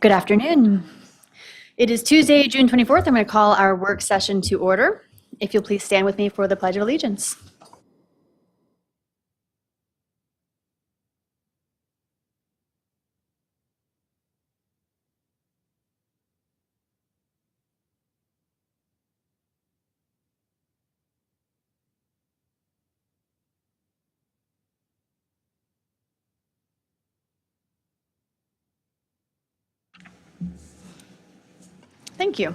Good afternoon. It is Tuesday, June 24th. I'm going to call our work session to order. If you'll please stand with me for the Pledge of Allegiance. Thank you.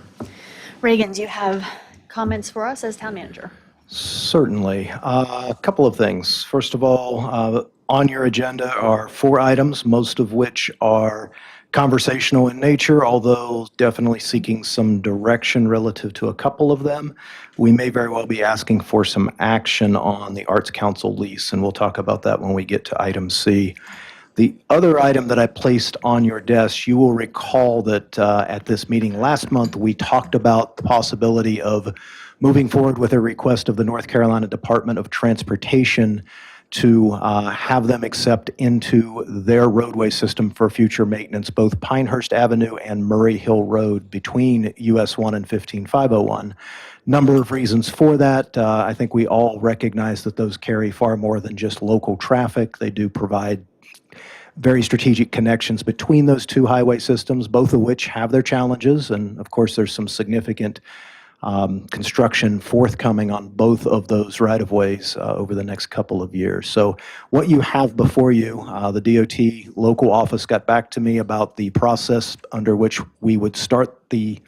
Reagan, do you have comments for us as town manager? Certainly. A couple of things. First of all, on your agenda are 4 items, most of which are conversational in nature, although definitely seeking some direction relative to a couple of them. We may very well be asking for some action on the Arts Council lease, and we'll talk about that when we get to item C. The other item that I placed on your desk, you will recall that at this meeting last month, we talked about the possibility of moving forward with a request of the North Carolina Department of Transportation to have them accept into their roadway system for future maintenance both Pinehurst Avenue and Murray Hill Road between US 1 and 15501. Number of reasons for that. I think we all recognize that those carry far more than just local traffic. They do provide very strategic connections between those two highway systems, both of which have their challenges. And of course, there's some significant construction forthcoming on both of those right-of-ways over the next couple of years. So what you have before you, the DOT local office got back to me about the process under which we would start the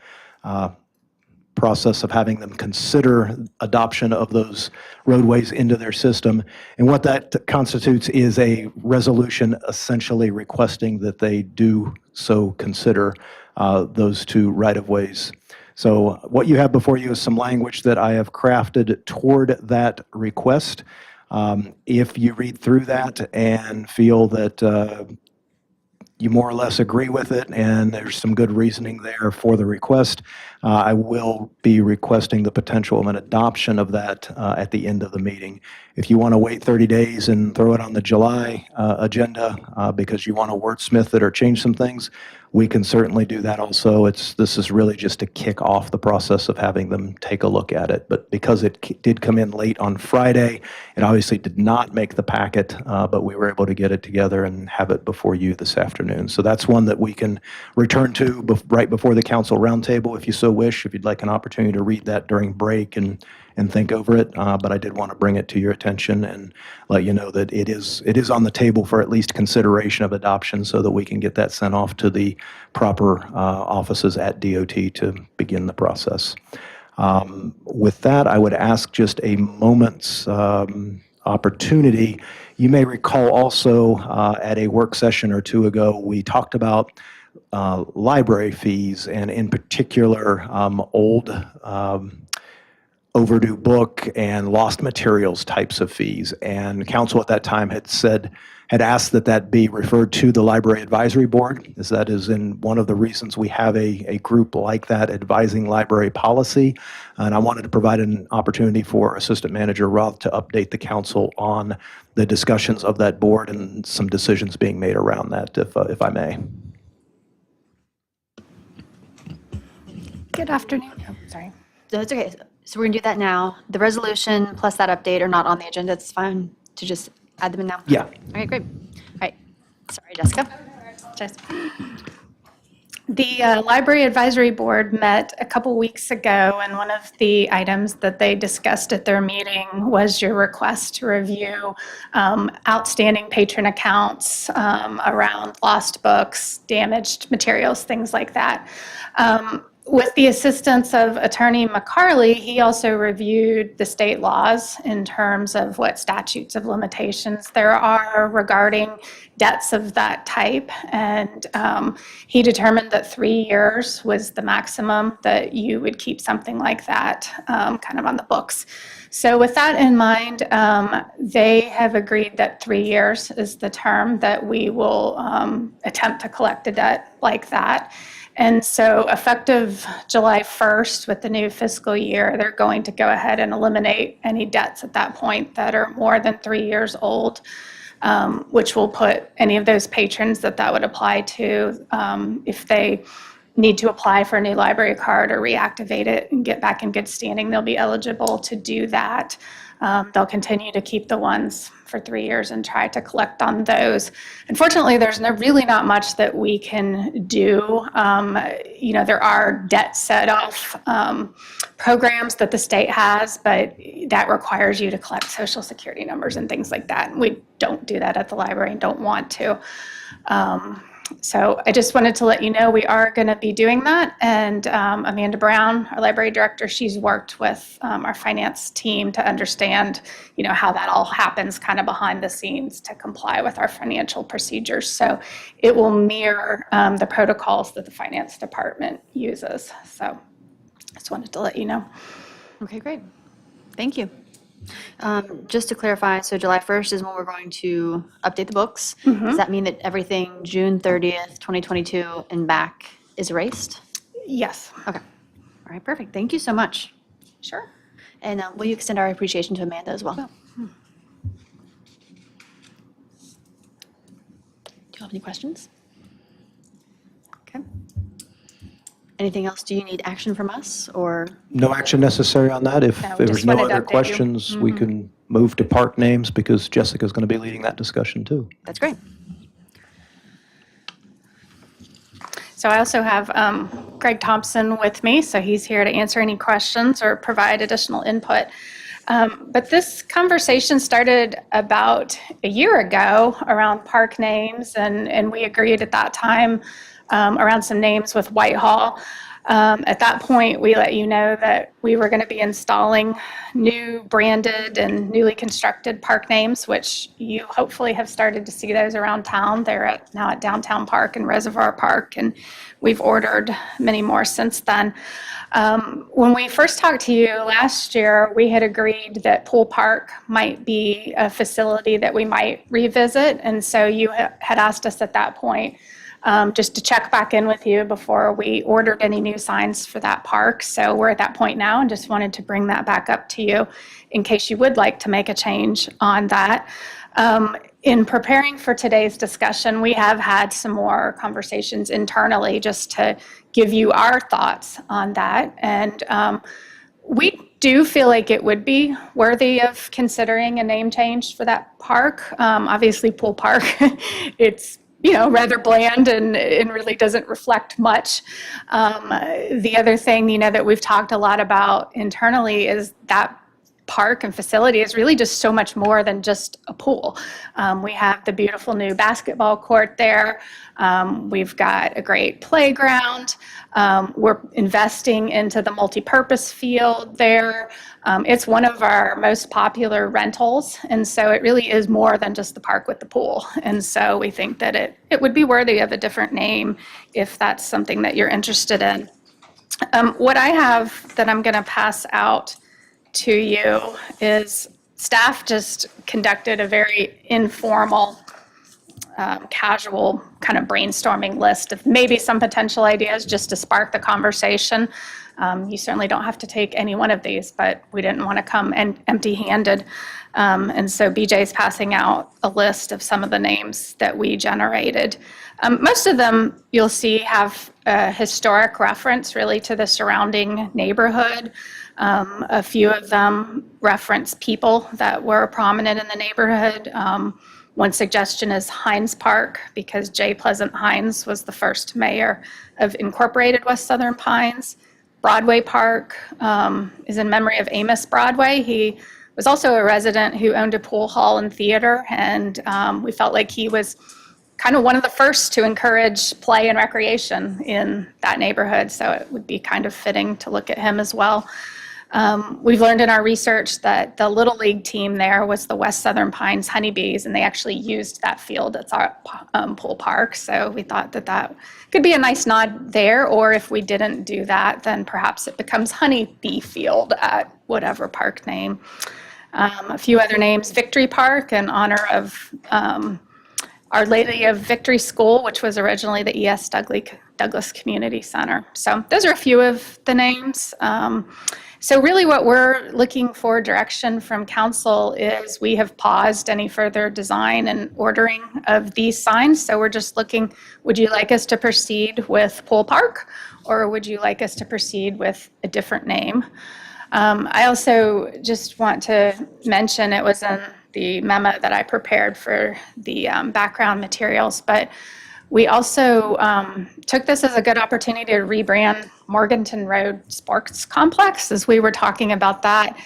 process of having them consider adoption of those roadways into their system. And what that constitutes is a resolution essentially requesting that they do so consider those two right-of-ways. So what you have before you is some language that I have crafted toward that request. If you read through that and feel that you more or less agree with it, and there's some good reasoning there for the request, I will be requesting the potential of an adoption of that at the end of the meeting. If you want to wait 30 days and throw it on the July agenda because you want to wordsmith it or change some things, we can certainly do that also. This is really just to kick off the process of having them take a look at it. But because it did come in late on Friday, it obviously did not make the packet, but we were able to get it together and have it before you this afternoon. So that's one that we can return to right before the council roundtable if you so wish, if you'd like an opportunity to read that during break and think over it. But I did want to bring it to your attention and let you know that it is on the table for at least consideration of adoption so that we can get that sent off to the proper offices at DOT to begin the process. With that, I would ask just a moment's opportunity. You may recall also at a work session or two ago, we talked about library fees, and in particular, old overdue book and lost materials types of fees. And council at that time had asked that be referred to the Library Advisory Board, as that is in one of the reasons we have a group like that advising library policy. And I wanted to provide an opportunity for Assistant Manager Roth to update the council on the discussions of that board and some decisions being made around that, if I may. Good afternoon. Oh, sorry. No, it's okay. So we're going to do that now. The resolution plus that update are not on the agenda. It's fine to just add them in now? Yeah. All right, great. All right. Sorry, Jessica. The Library Advisory Board met a couple weeks ago, and one of the items that they discussed at their meeting was your request to review outstanding patron accounts around lost books, damaged materials, things like that. With the assistance of Attorney McCarley, he also reviewed the state laws in terms of what statutes of limitations there are regarding debts of that type. And he determined that 3 years was the maximum that you would keep something like that kind of on the books. So with that in mind, they have agreed that 3 years is the term that we will attempt to collect a debt like that. And so effective July 1st with the new fiscal year, they're going to go ahead and eliminate any debts at that point that are more than 3 years old. which will put any of those patrons that would apply to, if they need to apply for a new library card or reactivate it and get back in good standing, they'll be eligible to do that. They'll continue to keep the ones for 3 years and try to collect on those. Unfortunately, there's really not much that we can do. There are debt set-off programs that the state has, but that requires you to collect Social Security numbers and things like that. And we don't do that at the library and don't want to. So I just wanted to let you know we are going to be doing that. And Amanda Brown, our library director, she's worked with our finance team to understand, how that all happens kind of behind the scenes to comply with our financial procedures. So it will mirror the protocols that the finance department uses. So I just wanted to let you know. Okay, great. Thank you. Just to clarify, so July 1st is when we're going to update the books. Does that mean that everything June 30th, 2022 and back is erased? Yes. Okay. All right, perfect. Thank you so much. Sure. And will you extend our appreciation to Amanda as well? Do you have any questions? Okay. Anything else? Do you need action from us or? No action necessary on that. If No, we there's just no wanted to other update you. questions, we can move to park names because Jessica's going to be leading that discussion too. That's great. So I also have Greg Thompson with me, so he's here to answer any questions or provide additional input. But this conversation started about a year ago around park names, and we agreed at that time around some names with Whitehall. At that point, we let you know that we were going to be installing new branded and newly constructed park names, which you hopefully have started to see those around town. They're now at Downtown Park and Reservoir Park, and we've ordered many more since then. When we first talked to you last year, we had agreed that Pool Park might be a facility that we might revisit, and so you had asked us at that point just to check back in with you before we ordered any new signs for that park. So we're at that point now and just wanted to bring that back up to you in case you would like to make a change on that. In preparing for today's discussion, we have had some more conversations internally just to give you our thoughts on that. And we do feel like it would be worthy of considering a name change for that park. Obviously, Pool Park, it's rather bland and really doesn't reflect much. The other thing, that we've talked a lot about internally is that park and facility is really just so much more than just a pool. We have the beautiful new basketball court there. We've got a great playground. We're investing into the multipurpose field there. It's one of our most popular rentals, and so it really is more than just the park with the pool. And so we think that it would be worthy of a different name if that's something that you're interested in. What I have that I'm going to pass out to you is staff just conducted a very informal, casual kind of brainstorming list of maybe some potential ideas just to spark the conversation. You certainly don't have to take any one of these, but we didn't want to come empty-handed. And so BJ's passing out a list of some of the names that we generated. Most of them you'll see have a historic reference really to the surrounding neighborhood. A few of them reference people that were prominent in the neighborhood. One suggestion is Hines Park, because J. Pleasant Hines was the first mayor of Incorporated West Southern Pines. Broadway Park is in memory of Amos Broadway. He was also a resident who owned a pool hall and theater, and we felt like he was kind of one of the first to encourage play and recreation in that neighborhood, so it would be kind of fitting to look at him as well. We've learned in our research that the Little League team there was the West Southern Pines Honeybees, and they actually used that field at our pool park. So we thought that could be a nice nod there, or if we didn't do that, then perhaps it becomes Honeybee Field at whatever park name. A few other names, Victory Park in honor of Our Lady of Victory School, which was originally the E.S. Douglas Community Center. So those are a few of the names. So really what we're looking for direction from council is we have paused any further design and ordering of these signs. So we're just looking, would you like us to proceed with Pool Park, or would you like us to proceed with a different name? I also just want to mention, it was in the memo that I prepared for the background materials, but we also took this as a good opportunity to rebrand Morganton Road Sports Complex. As we were talking about that,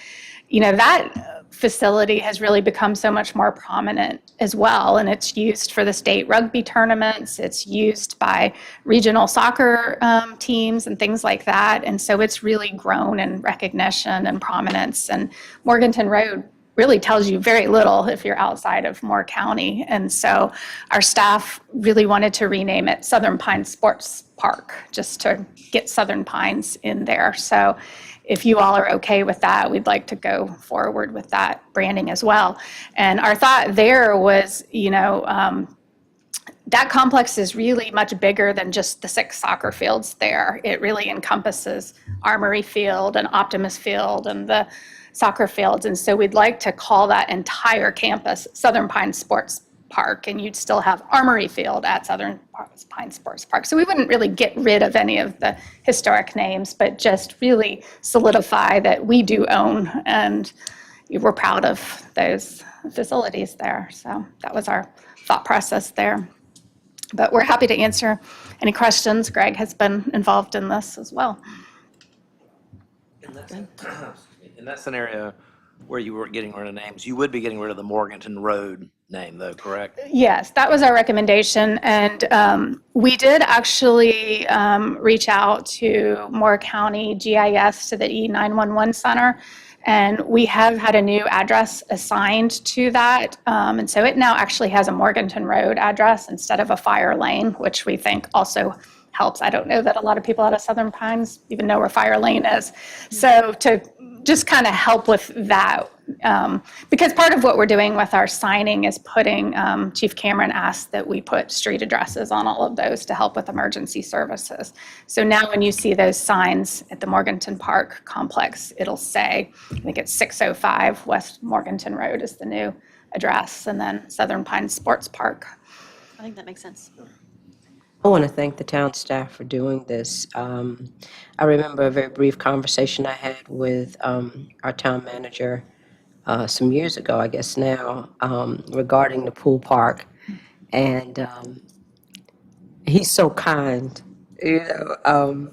you know, that facility has really become so much more prominent as well, and it's used for the state rugby tournaments. It's used by regional soccer teams and things like that, and so it's really grown in recognition and prominence. And Morganton Road really tells you very little if you're outside of Moore County. And so our staff really wanted to rename it Southern Pines Sports Park, just to get Southern Pines in there. So if you all are okay with that, we'd like to go forward with that branding as well. And our thought there was, you know, that complex is really much bigger than just the 6 soccer fields there. It really encompasses Armory Field and Optimus Field and the soccer fields. And so we'd like to call that entire campus Southern Pines Sports Park, and you'd still have Armory Field at Southern Pines Sports Park. So we wouldn't really get rid of any of the historic names, but just really solidify that we do own, and we're proud of those facilities there. So that was our thought process there. But we're happy to answer any questions. Greg has been involved in this as well. In that scenario where you weren't getting rid of names, you would be getting rid of the Morganton Road name, though, correct? Yes, that was our recommendation. And we did actually reach out to Moore County GIS, to the E911 Center, and we have had a new address assigned to that. And so it now actually has a Morganton Road address instead of a Fire Lane, which we think also helps. I don't know that a lot of people out of Southern Pines even know where Fire Lane is. So to just kind of help with that, because part of what we're doing with our signing is putting, Chief Cameron asked that we put street addresses on all of those to help with emergency services. So now when you see those signs at the Morganton Park complex, it'll say, I think it's 605 West Morganton Road is the new address, and then Southern Pines Sports Park. I think that makes sense. I want to thank the town staff for doing this. I remember a very brief conversation I had with our town manager some years ago, I guess now, regarding the pool park. And he's so kind, you know.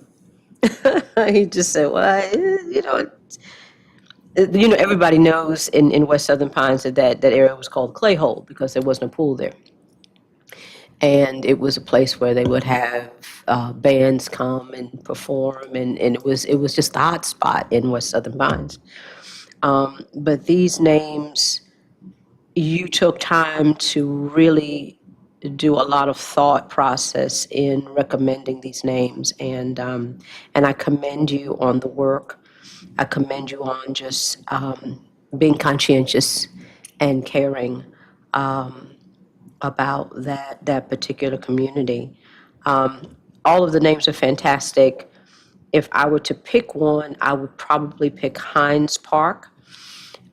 He just said, well, everybody knows in West Southern Pines that area was called Clay Hole because there wasn't a pool there. And it was a place where they would have bands come and perform, and it was just the hot spot in West Southern Pines. But these names, you took time to really do a lot of thought process in recommending these names, and I commend you on the work. I commend you on just being conscientious and caring about that particular community. All of the names are fantastic. If I were to pick one, I would probably pick Hines Park.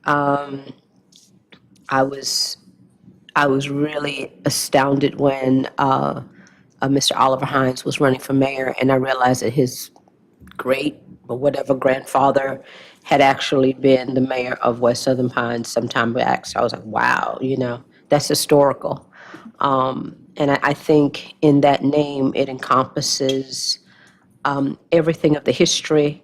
I was really astounded when Mr. Oliver Hines was running for mayor, and I realized that his great or whatever grandfather had actually been the mayor of West Southern Pines some time back. So I was like, wow, that's historical. And I think in that name, it encompasses everything of the history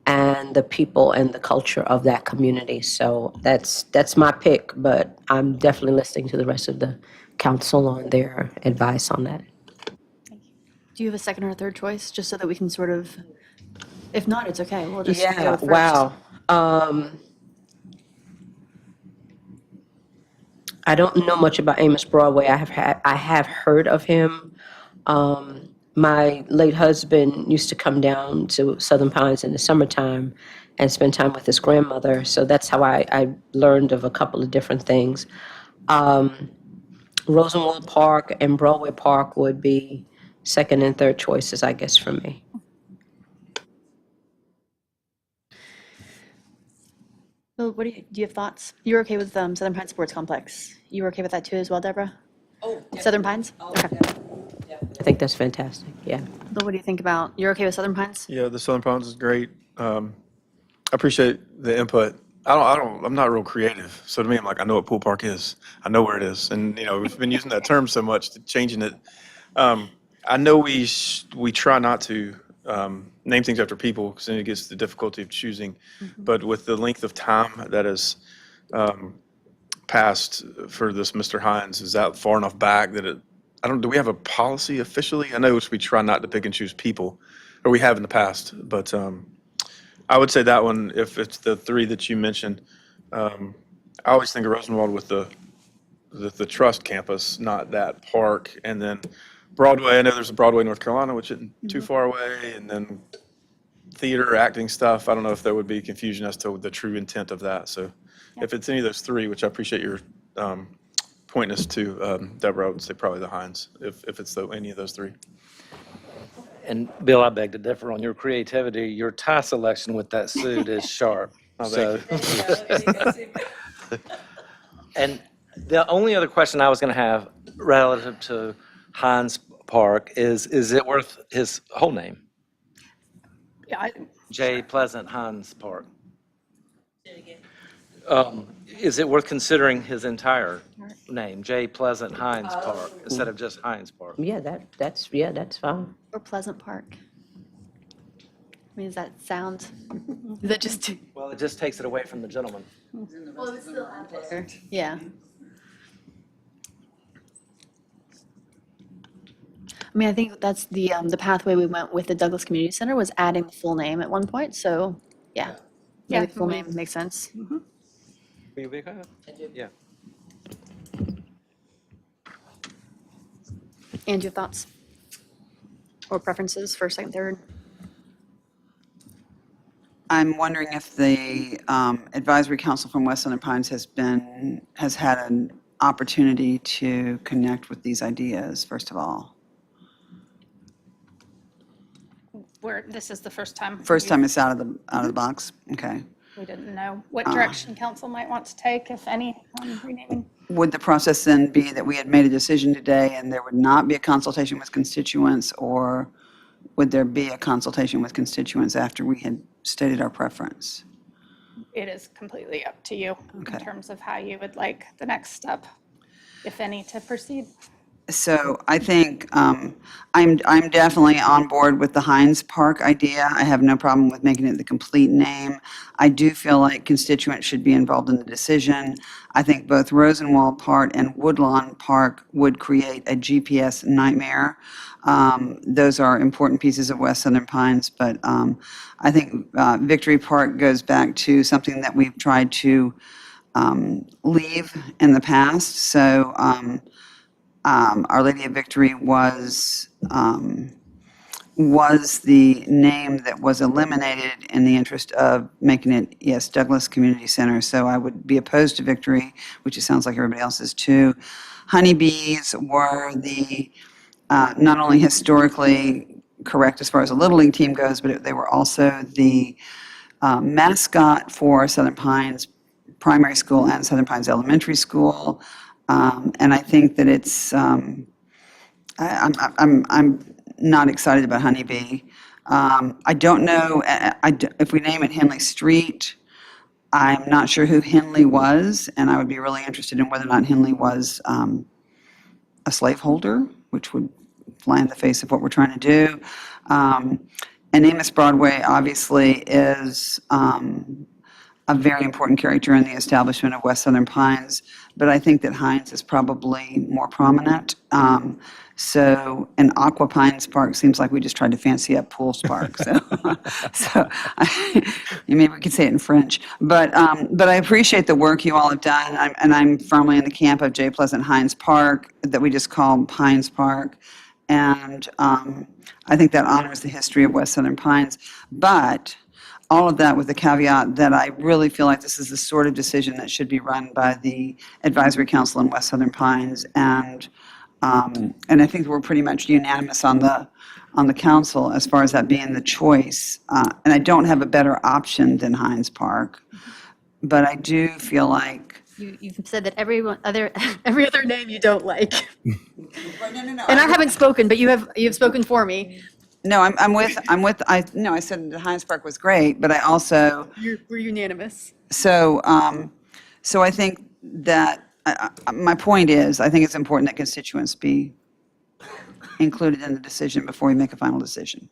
and the people and the culture of that community. So that's my pick, but I'm definitely listening to the rest of the council on their advice on that. Do you have a second or a third choice, just so that we can sort of, if not, it's okay, we'll just go Yeah, with first. wow. I don't know much about Amos Broadway. I have heard of him. My late husband used to come down to Southern Pines in the summertime and spend time with his grandmother. So that's how I learned of a couple of different things. Rosenwald Park and Broadway Park would be second and third choices, I guess, for me. Well, what do you have thoughts? You're okay with Southern Pines Sports Complex? You were okay with that too as well, Deborah? Oh, Southern Pines? Okay. I think that's fantastic, yeah. Bill, what do you think about, you're okay with Southern Pines? Yeah, the Southern Pines is great. I appreciate the input. I'm not real creative. So to me, I'm like, I know what Pool Park is. I know where it is. And, we've been using that term so much, changing it. I know we try not to name things after people because then it gets the difficulty of choosing. But with the length of time that has passed for this Mr. Hines, is that far enough back that do we have a policy officially? I know we try not to pick and choose people, or we have in the past, but I would say that one, if it's the three that you mentioned, I always think of Rosenwald with the Trust campus, not that park. And then Broadway, I know there's a Broadway, North Carolina, which isn't too far away. And then theater, acting stuff, I don't know if there would be confusion as to the true intent of that. So if it's any of those three, which I appreciate your pointing us to, Deborah, I would say probably the Hines, if it's any of those three. And Bill, I beg to differ on your creativity. Your tie selection with that suit is sharp. So, and the only other question I was going to have relative to Hines Park is it worth his whole name? Yeah, J. Pleasant Hines Park. Is it worth considering his entire name, J. Pleasant Hines Park, instead of just Hines Park? Yeah, that's fine. Or Pleasant Park? I mean, does that sound, is that just, Well, it just takes it away from the gentleman. yeah. I mean, I think that's the pathway we went with the Douglas Community Center was adding the full name at one point, so, yeah. Yeah. Maybe the full name makes sense. Will you be okay? Yeah. And your thoughts? Or preferences for second, third? I'm wondering if the advisory council from West Southern Pines has had an opportunity to connect with these ideas, first of all. this is the first time. First time it's out of the box? Okay. We didn't know what direction council might want to take, if any, on renaming. Would the process then be that we had made a decision today and there would not be a consultation with constituents, or would there be a consultation with constituents after we had stated our preference? It is completely up to you Okay. in terms of how you would like the next step, if any, to proceed. So I think I'm definitely on board with the Hines Park idea. I have no problem with making it the complete name. I do feel like constituents should be involved in the decision. I think both Rosenwald Park and Woodlawn Park would create a GPS nightmare. Those are important pieces of West Southern Pines, but I think Victory Park goes back to something that we've tried to leave in the past. So Our Lady of Victory was the name that was eliminated in the interest of making it E.S. Douglas Community Center. So I would be opposed to Victory, which it sounds like everybody else is too. Honeybees were the not only historically correct as far as a Little League team goes, but they were also the mascot for Southern Pines Primary School and Southern Pines Elementary School. And I think that it's, I'm not excited about Honeybee. I don't know, if we name it Henley Street, I'm not sure who Henley was, and I would be really interested in whether or not Henley was a slaveholder, which would fly in the face of what we're trying to do. And Amos Broadway obviously is a very important character in the establishment of West Southern Pines, but I think that Hines is probably more prominent. And Aqua Pines Park seems like we just tried to fancy up Pools Park. So, maybe we could say it in French. But I appreciate the work you all have done, and I'm firmly in the camp of J. Pleasant Hines Park that we just call Pines Park. And I think that honors the history of West Southern Pines. But all of that with the caveat that I really feel like this is the sort of decision that should be run by the Advisory Council in West Southern Pines. And I think we're pretty much unanimous on the council as far as that being the choice. And I don't have a better option than Hines Park, but I do feel like. You've said that every other name you don't like. No. And I haven't spoken, but you've spoken for me. No, I said that Hines Park was great, but I also. We're unanimous. So I think that, my point is, I think it's important that constituents be included in the decision before we make a final decision.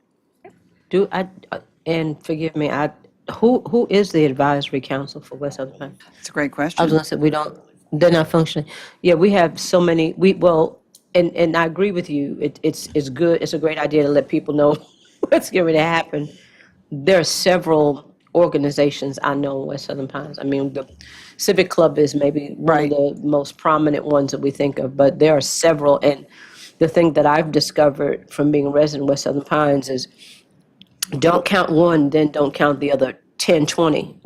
And forgive me, who is the advisory council for West Southern Pines? It's a great I question. was gonna say, they're not functioning. Yeah, we have so many, and I agree with you, it's good, it's a great idea to let people know what's going to happen. There are several organizations I know in West Southern Pines. I mean, the Civic Club is maybe one of the most prominent ones that we think of, but there are several, and the thing that I've discovered from being a resident of West Southern Pines is don't count one, then don't count the other 10, 20.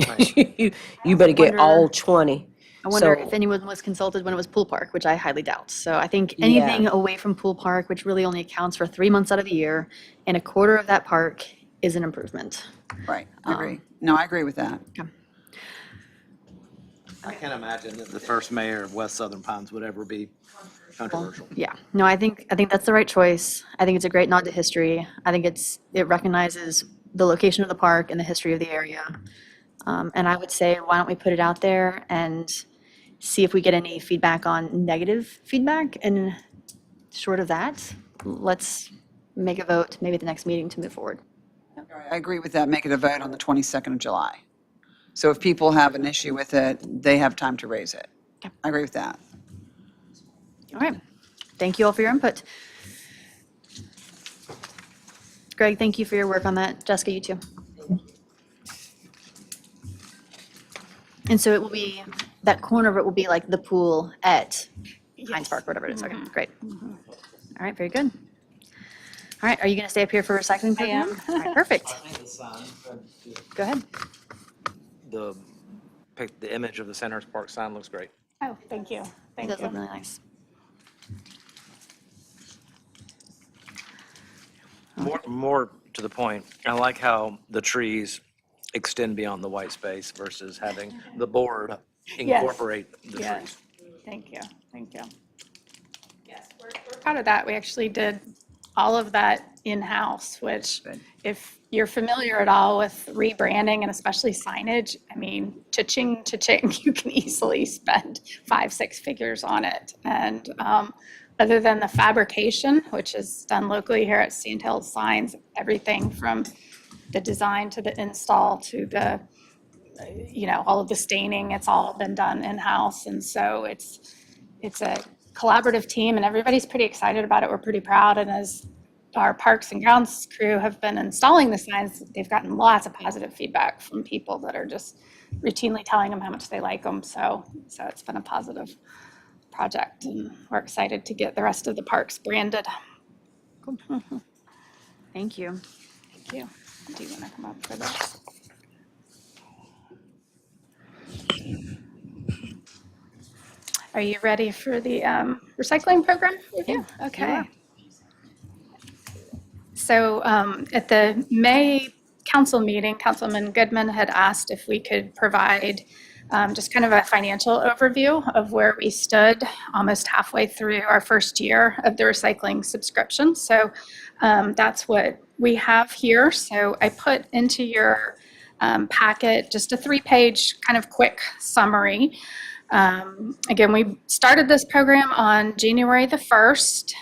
You better get all 20. I wonder So- if anyone was consulted when it was Pool Park, which I highly doubt. So I think anything away from Pool Park, which really only accounts for 3 months out of the year, and a quarter of that park is an improvement. Right, I agree. No, I agree with that. I can't imagine that the first mayor of West Southern Pines would ever be controversial. Yeah, no, I think that's the right choice. I think it's a great nod to history. I think it recognizes the location of the park and the history of the area. And I would say, why don't we put it out there and see if we get any feedback on negative feedback? And short of that, let's make a vote maybe at the next meeting to move forward. I agree with that. Make it a vote on the 22nd of July. So if people have an issue with it, they have time to raise it. I agree with that. All right. Thank you all for your input. Greg, thank you for your work on that. Jessica, you too. And so it will be, that corner of it will be like the pool at Hines Park, whatever it is. Okay, great. All right, very good. All right, are you going to stay up here for recycling program? All right, perfect. Go ahead. The image of the Centers Park sign looks great. Oh, thank you. It Thank does look you. really nice. More to the point, I like how the trees extend beyond the white space versus having the board incorporate the Yes. trees. Thank you. Thank you. Yes, we're proud of that. We actually did all of that in-house, which if you're familiar at all with rebranding and especially signage, I mean, cha-ching, cha-ching, you can easily spend 5-6 figures on it. And other than the fabrication, which is done locally here at Sandhill Signs, everything from the design to the install to the, all of the staining, it's all been done in-house. And so it's a collaborative team and everybody's pretty excited about it. We're pretty proud. And as our Parks and Grounds crew have been installing the signs, they've gotten lots of positive feedback from people that are just routinely telling them how much they like them. So it's been a positive project and we're excited to get the rest of the parks branded. Thank you. Thank you. Do you want to come up for this? Are you ready for the recycling program review? Okay. So at the May council meeting, Councilman Goodman had asked if we could provide just kind of a financial overview of where we stood almost halfway through our first year of the recycling subscription. So that's what we have here. So I put into your packet just a 3-page kind of quick summary. Again, we started this program on January the 1st.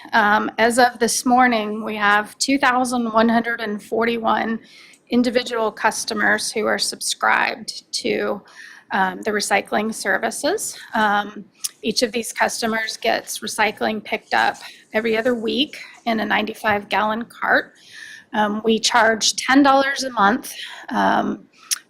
As of this morning, we have 2,141 individual customers who are subscribed to the recycling services. Each of these customers gets recycling picked up every other week in a 95-gallon cart. We charge $10 a month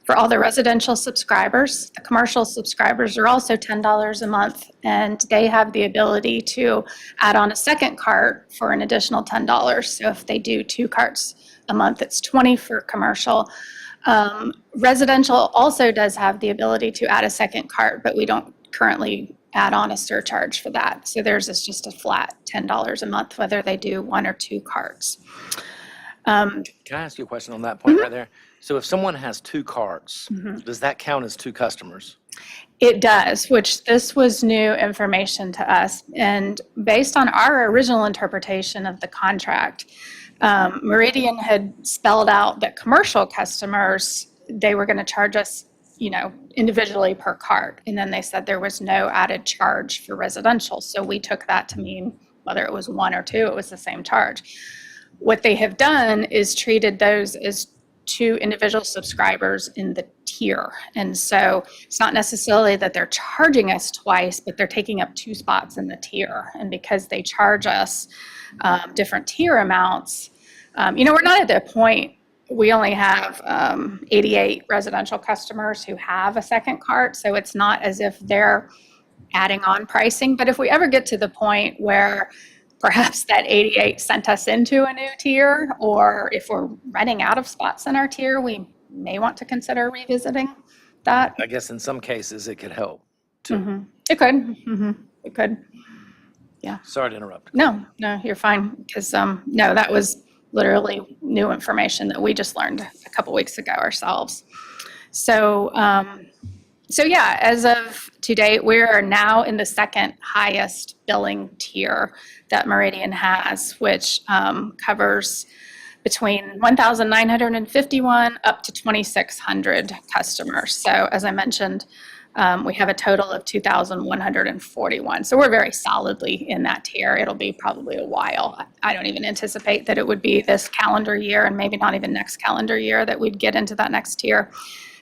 for all the residential subscribers. The commercial subscribers are also $10 a month, and they have the ability to add on a second cart for an additional $10. So if they do 2 carts a month, it's $20 for commercial. Residential also does have the ability to add a second cart, but we don't currently add on a surcharge for that. So theirs is just a flat $10 a month, whether they do 1 or 2 carts. Can I ask you a question on that point right there? So if someone has 2 carts, does that count as 2 customers? It does, which this was new information to us. And based on our original interpretation of the contract, Meridian had spelled out that commercial customers, they were going to charge us, individually per cart. And then they said there was no added charge for residential. So we took that to mean whether it was 1 or 2, it was the same charge. What they have done is treated those as 2 individual subscribers in the tier. And so it's not necessarily that they're charging us twice, but they're taking up 2 spots in the tier. And because they charge us different tier amounts, we're not at the point, we only have 88 residential customers who have a second cart. So it's not as if they're adding on pricing. But if we ever get to the point where perhaps that 88 sent us into a new tier, or if we're running out of spots in our tier, we may want to consider revisiting that. I guess in some cases it could help too. It could. It could. Sorry to interrupt. No, you're fine. Because, no, that was literally new information that we just learned a couple weeks ago ourselves. So yeah, as of today, we are now in the second highest billing tier that Meridian has, which covers between 1,951 up to 2,600 customers. So as I mentioned, we have a total of 2,141. So we're very solidly in that tier. It'll be probably a while. I don't even anticipate that it would be this calendar year, and maybe not even next calendar year, that we'd get into that next tier.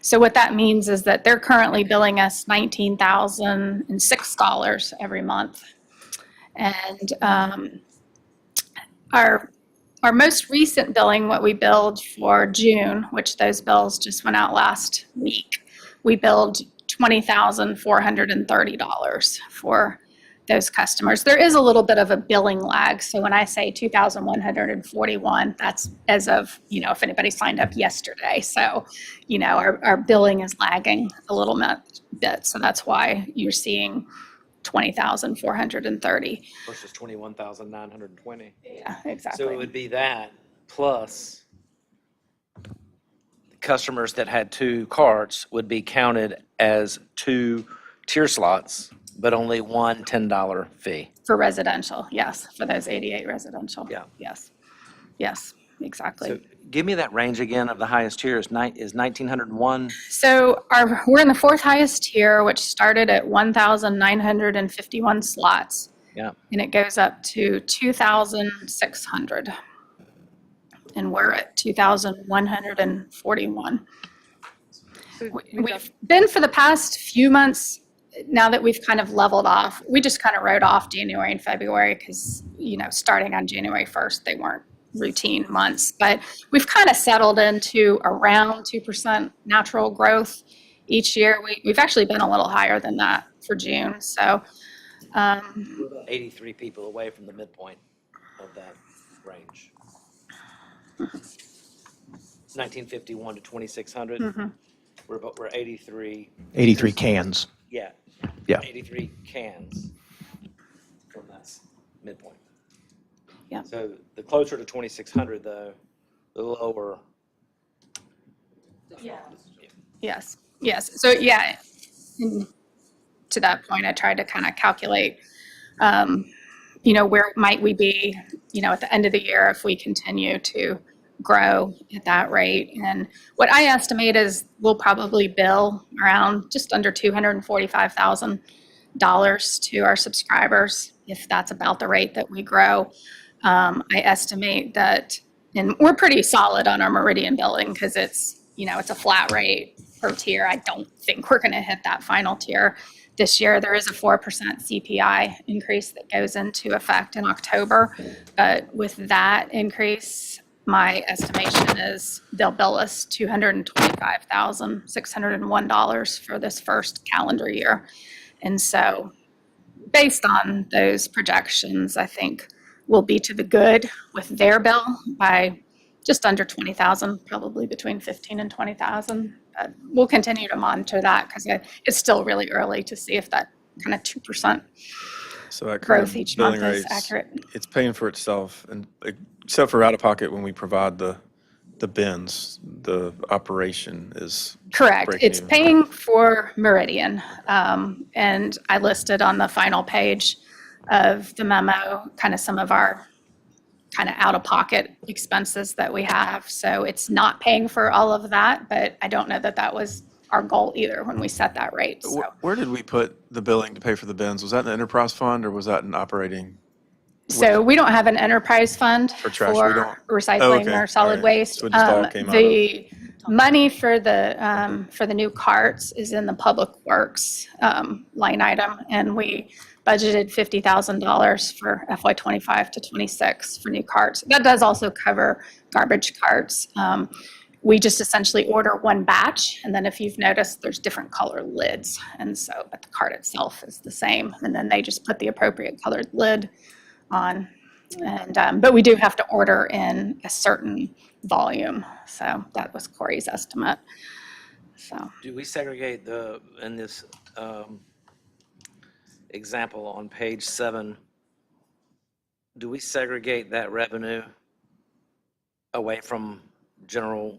So what that means is that they're currently billing us $19,006 every month. And our most recent billing, what we billed for June, which those bills just went out last week, we billed $20,430 for those customers. There is a little bit of a billing lag. So when I say 2,141, that's as of, if anybody signed up yesterday. So, our billing is lagging a little bit. So that's why you're seeing 20,430. Versus 21,920. Yeah, So it exactly. would be that plus customers that had 2 carts would be counted as 2 tier slots, but only one $10 fee. For residential, yes, for those 88 residential. Yeah. Yes, exactly. So give me that range again of the highest tier is 1,901. So we're in the 4th highest tier, which started at 1,951 slots. Yeah. And it goes up to 2,600. And we're at 2,141. We've been for the past few months, now that we've kind of leveled off, we just kind of wrote off January and February because, starting on January 1st, they weren't routine months. But we've kind of settled into around 2% natural growth each year. We've actually been a little higher than that for June. So We're about 83 people away from the midpoint of that range. 1951 to 2,600. We're 83. 83 cans. Yeah. Yeah. 83 cans from that midpoint. Yeah. So the closer to 2,600 though, the lower. yes. So yeah, and to that point, I tried to kind of calculate, where might we be, at the end of the year if we continue to grow at that rate. And what I estimate is we'll probably bill around just under $245,000 to our subscribers, if that's about the rate that we grow. I estimate that, and we're pretty solid on our Meridian billing because it's a flat rate per tier. I don't think we're going to hit that final tier this year. There is a 4% CPI increase that goes into effect in October. But with that increase, my estimation is they'll bill us $225,601 for this first calendar year. And so based on those projections, I think we'll be to the good with their bill by just under 20,000, probably between 15 and 20,000. We'll continue to monitor that because it's still really early to see if that kind of 2% So that growth current each billing month is rates, accurate. it's paying for itself, and except for out-of-pocket when we provide the bins, the operation is Correct. breaking It's even. paying for Meridian. And I listed on the final page of the memo, kind of some of our kind of out-of-pocket expenses that we have. So it's not paying for all of that, but I don't know that that was our goal either when we set that rate. So Where did we put the billing to pay for the bins? Was that in the enterprise fund or was that in operating? we don't have an enterprise fund For trash, we don't? for recycling Oh, okay. or solid All right. waste. So it just all came out of- The money for the new carts is in the Public Works line item, and we budgeted $50,000 for FY '25 to '26 for new carts. That does also cover garbage carts. We just essentially order one batch, and then if you've noticed, there's different color lids, and so, but the cart itself is the same, and then they just put the appropriate colored lid on. And, but we do have to order in a certain volume. So that was Corey's estimate. So Do we segregate in this example on page 7, do we segregate that revenue away from general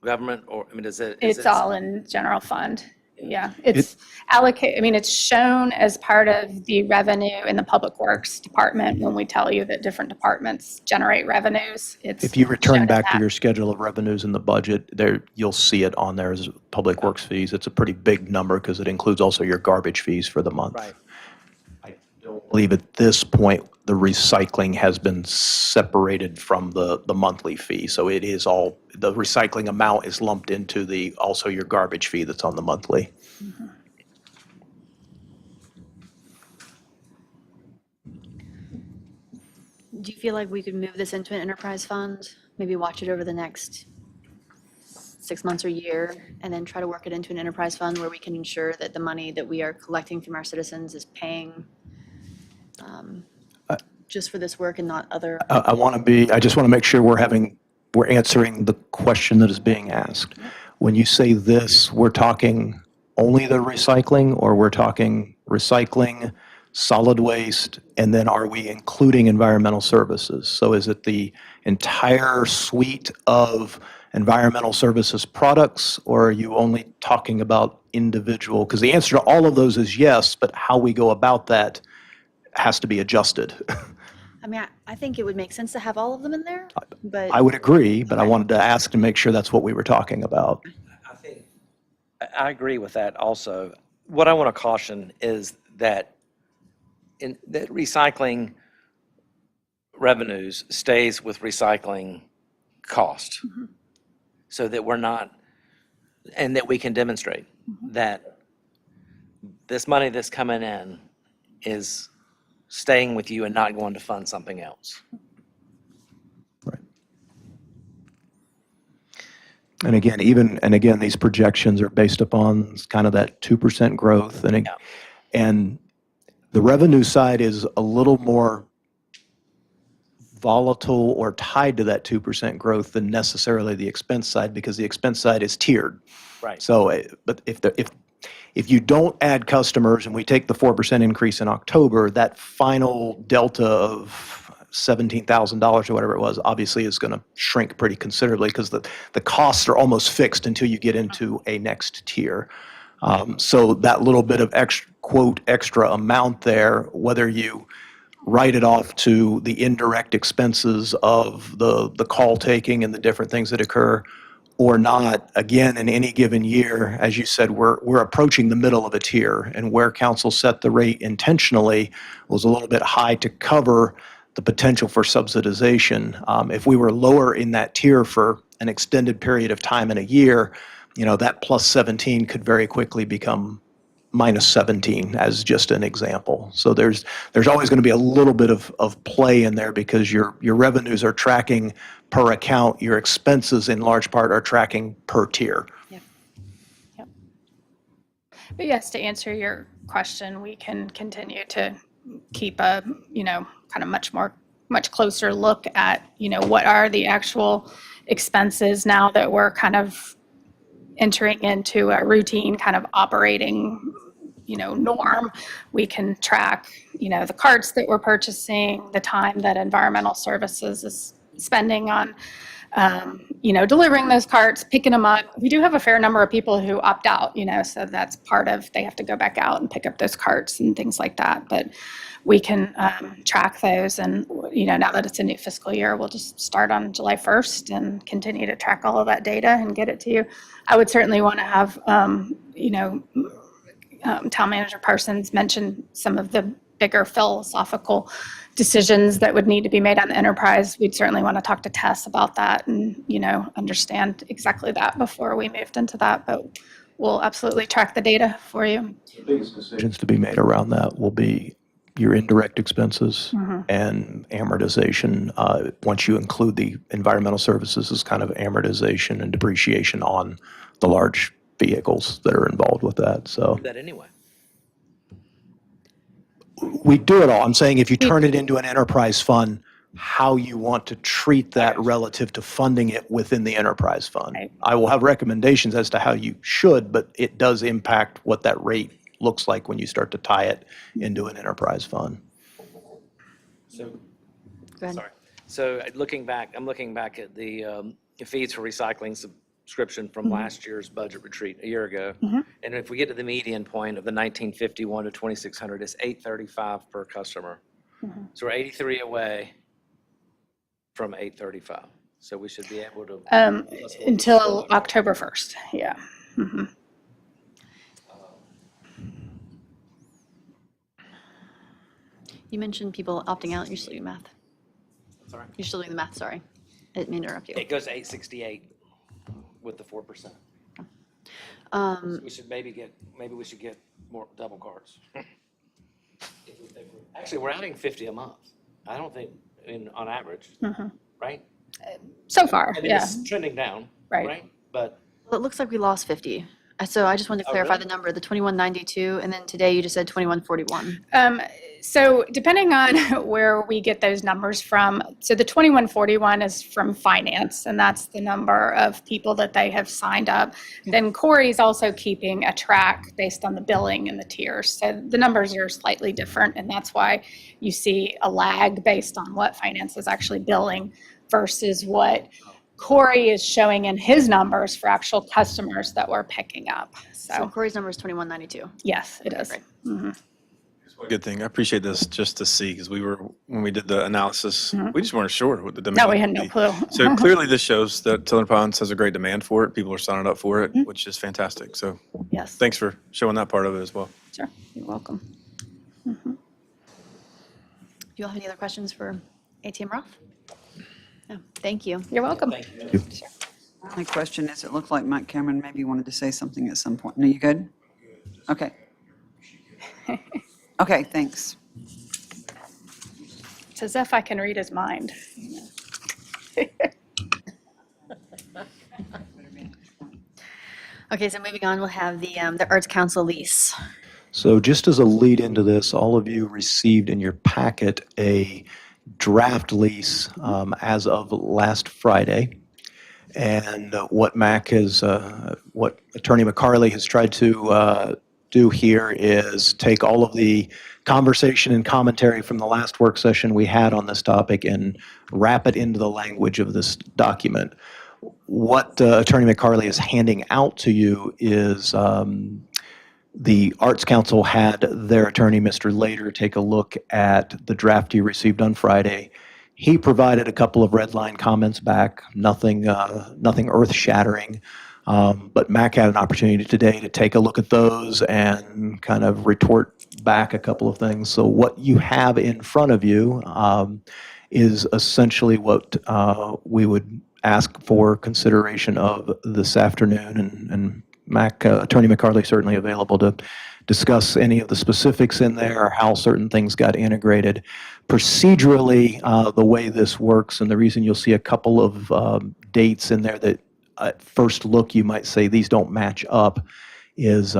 government, or, I mean, is it? it's all in general fund. Yeah, it's allocated. I mean, it's shown as part of the revenue in the Public Works Department when we tell you that different departments generate revenues. It's If you return shown in back to that. your schedule of revenues in the budget, there, you'll see it on there as public works fees. It's a pretty big number because it includes also your garbage fees for the month. Right. I don't believe at this point, the recycling has been separated from the monthly fee. So it is all, the recycling amount is lumped into also your garbage fee that's on the monthly. Do you feel like we could move this into an enterprise fund? Maybe watch it over the next 6 months or year, and then try to work it into an enterprise fund where we can ensure that the money that we are collecting from our citizens is paying just for this work and not other. I just want to make sure we're answering the question that is being asked. When you say this, we're talking only the recycling, or we're talking recycling, solid waste, and then are we including environmental services? So is it the entire suite of environmental services products, or are you only talking about individual? Because the answer to all of those is yes, but how we go about that has to be adjusted. I mean, I think it would make sense to have all of them in there, but. I would agree, but I wanted to ask to make sure that's what we were talking about. I agree with that also. What I want to caution is that that recycling revenues stays with recycling cost, so that we're not, and that we can demonstrate that this money that's coming in is staying with you and not going to fund something else. Right. And again, these projections are based upon kind of that 2% growth. And the revenue side is a little more volatile or tied to that 2% growth than necessarily the expense side, because the expense side is tiered. Right. So, but if you don't add customers and we take the 4% increase in October, that final delta of $17,000 or whatever it was, obviously is going to shrink pretty considerably, because the costs are almost fixed until you get into a next tier. So that little bit of extra amount there, whether you write it off to the indirect expenses of the call taking and the different things that occur, or not, again, in any given year, as you said, we're approaching the middle of a tier, and where council set the rate intentionally was a little bit high to cover the potential for subsidization. If we were lower in that tier for an extended period of time in a year, that plus 17 could very quickly become minus 17, as just an example. So there's always going to be a little bit of play in there, because your revenues are tracking per account, your expenses in large part are tracking per tier. Yep. But yes, to answer your question, we can continue to keep a, kind of much more much closer look at, what are the actual expenses now that we're kind of entering into a routine kind of operating, norm. We can track, the carts that we're purchasing, the time that environmental services is spending on, delivering those carts, picking them up. We do have a fair number of people who opt out, so that's part of, they have to go back out and pick up those carts and things like that. But we can track those, and, now that it's a new fiscal year, we'll just start on July 1st and continue to track all of that data and get it to you. I would certainly want to have, Town Manager Parsons mention some of the bigger philosophical decisions that would need to be made on the enterprise. We'd certainly want to talk to Tess about that and, understand exactly that before we moved into that. But we'll absolutely track the data for you. The biggest decisions to be made around that will be your indirect expenses and amortization. Once you include the environmental services as kind of amortization and depreciation on the large vehicles that are involved with that. So Do that anyway. we do it all. I'm saying if you turn it into an enterprise fund, how you want to treat that relative to funding it within the enterprise fund. Right. I will have recommendations as to how you should, but it does impact what that rate looks like when you start to tie it into an enterprise fund. So, Go ahead. sorry. So looking back, I'm looking back at the fees for recycling subscription from last year's budget retreat a year ago. And if we get to the median point of the 1951 to 2600, it's $835 per customer. So we're 83 away from 835. So we should be able to. Until October 1st, yeah. You mentioned people opting out. You're still doing math. Sorry? You're still doing the math, sorry. I didn't mean to interrupt you. It goes to 868 with the 4%. We should maybe we should get more double cards. Actually, we're adding 50 a month. I don't think, on average, right? So far, I mean, yeah. it's trending down, Right. right? But Well, it looks like we lost 50. So I just wanted to clarify really? the number, the 2192, and then today you just said 2141. So depending on where we get those numbers from, so the 2141 is from finance, and that's the number of people that they have signed up. Then Corey's also keeping a track based on the billing and the tiers. So the numbers are slightly different, and that's why you see a lag based on what finance is actually billing versus what Corey is showing in his numbers for actual customers that we're picking up. So So Corey's number is 2192. yes, it is. Great. Good thing. I appreciate this just to see, because when we did the analysis, we just weren't sure what the demand No, we had would no be. clue. So clearly this shows that Tiller Ponds has a great demand for it. People are signing up for it, which is fantastic. So Yes, thanks for showing that part of it as well. sure. You're welcome. Do you all have any other questions for ATM Roth? No, thank you. You're welcome. My question is, it looked like Mike Cameron maybe wanted to say something at some point. No, you good? Okay. Okay, thanks. It's as if I can read his mind. Okay, so moving on, we'll have the Arts Council lease. So just as a lead into this, all of you received in your packet a draft lease as of last Friday. And what Attorney McCarley has tried to do here is take all of the conversation and commentary from the last work session we had on this topic and wrap it into the language of this document. What Attorney McCarley is handing out to you is the Arts Council had their attorney, Mr. Lader, take a look at the draft you received on Friday. He provided a couple of red line comments back, nothing earth-shattering. But Mac had an opportunity today to take a look at those and kind of retort back a couple of things. So what you have in front of you is essentially what we would ask for consideration of this afternoon. And Mac, Attorney McCarley, certainly available to discuss any of the specifics in there, how certain things got integrated. Procedurally, the way this works, and the reason you'll see a couple of dates in there that at first look you might say these don't match up, is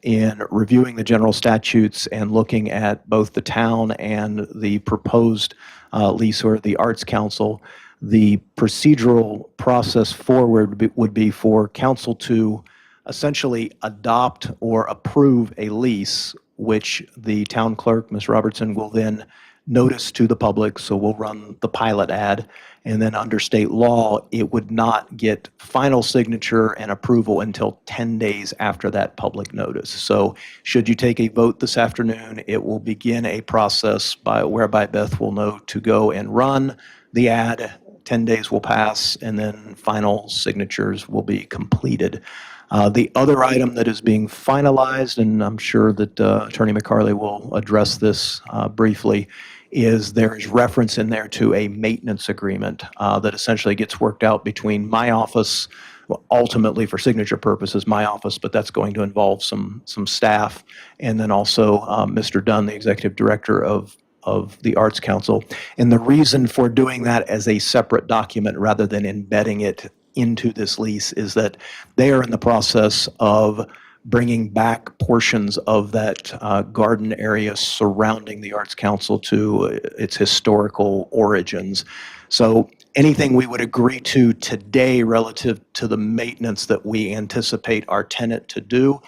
in reviewing the general statutes and looking at both the town and the proposed lease or the Arts Council, the procedural process forward would be for council to essentially adopt or approve a lease, which the town clerk, Ms. Robertson, will then notice to the public. So we'll run the pilot ad. And then under state law, it would not get final signature and approval until 10 days after that public notice. So should you take a vote this afternoon, it will begin a process whereby Beth will know to go and run the ad. 10 days will pass, and then final signatures will be completed. The other item that is being finalized, and I'm sure that Attorney McCarley will address this briefly, is there is reference in there to a maintenance agreement that essentially gets worked out between my office, well, ultimately for signature purposes, my office, but that's going to involve some staff, and then also Mr. Dunn, the executive director of the Arts Council. And the reason for doing that as a separate document rather than embedding it into this lease is that they are in the process of bringing back portions of that garden area surrounding the Arts Council to its historical origins. So anything we would agree to today relative to the maintenance that we anticipate our tenant to do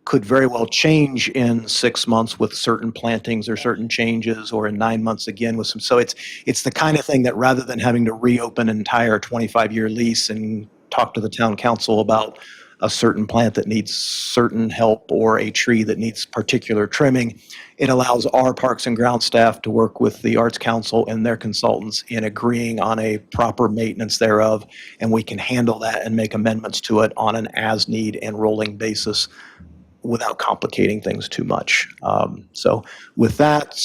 could very well change in 6 months with certain plantings or certain changes, or in 9 months again with some. So it's the kind of thing that rather than having to reopen an entire 25-year lease and talk to the town council about a certain plant that needs certain help or a tree that needs particular trimming, it allows our Parks and Grounds staff to work with the Arts Council and their consultants in agreeing on a proper maintenance thereof, and we can handle that and make amendments to it on an as-need and rolling basis without complicating things too much. So with that,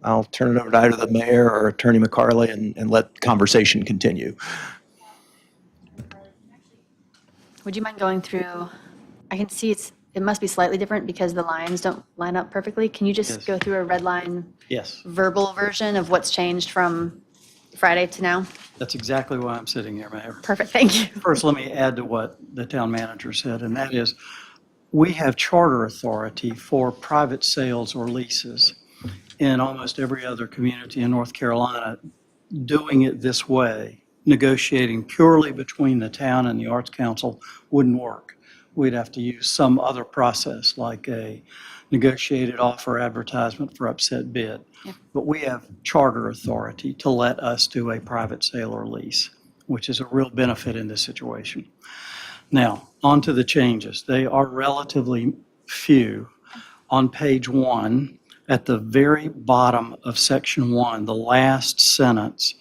I'll turn it over to either the mayor or Attorney McCarley and let conversation continue. Would you mind going through, I can see it must be slightly different because the lines don't line up perfectly. Can you just Yes. go through a red line Yes, verbal version of what's changed from Friday to now? that's exactly why I'm sitting here, Mayor. Perfect, thank you. First, let me add to what the town manager said, and that is, we have charter authority for private sales or leases in almost every other community in North Carolina. Doing it this way, negotiating purely between the town and the Arts Council wouldn't work. We'd have to use some other process, like a negotiated offer advertisement for upset bid. But we have charter authority to let us do a private sale or lease, which is a real benefit in this situation. Now, on to the changes. They are relatively few. On page 1, at the very bottom of section 1, the last sentence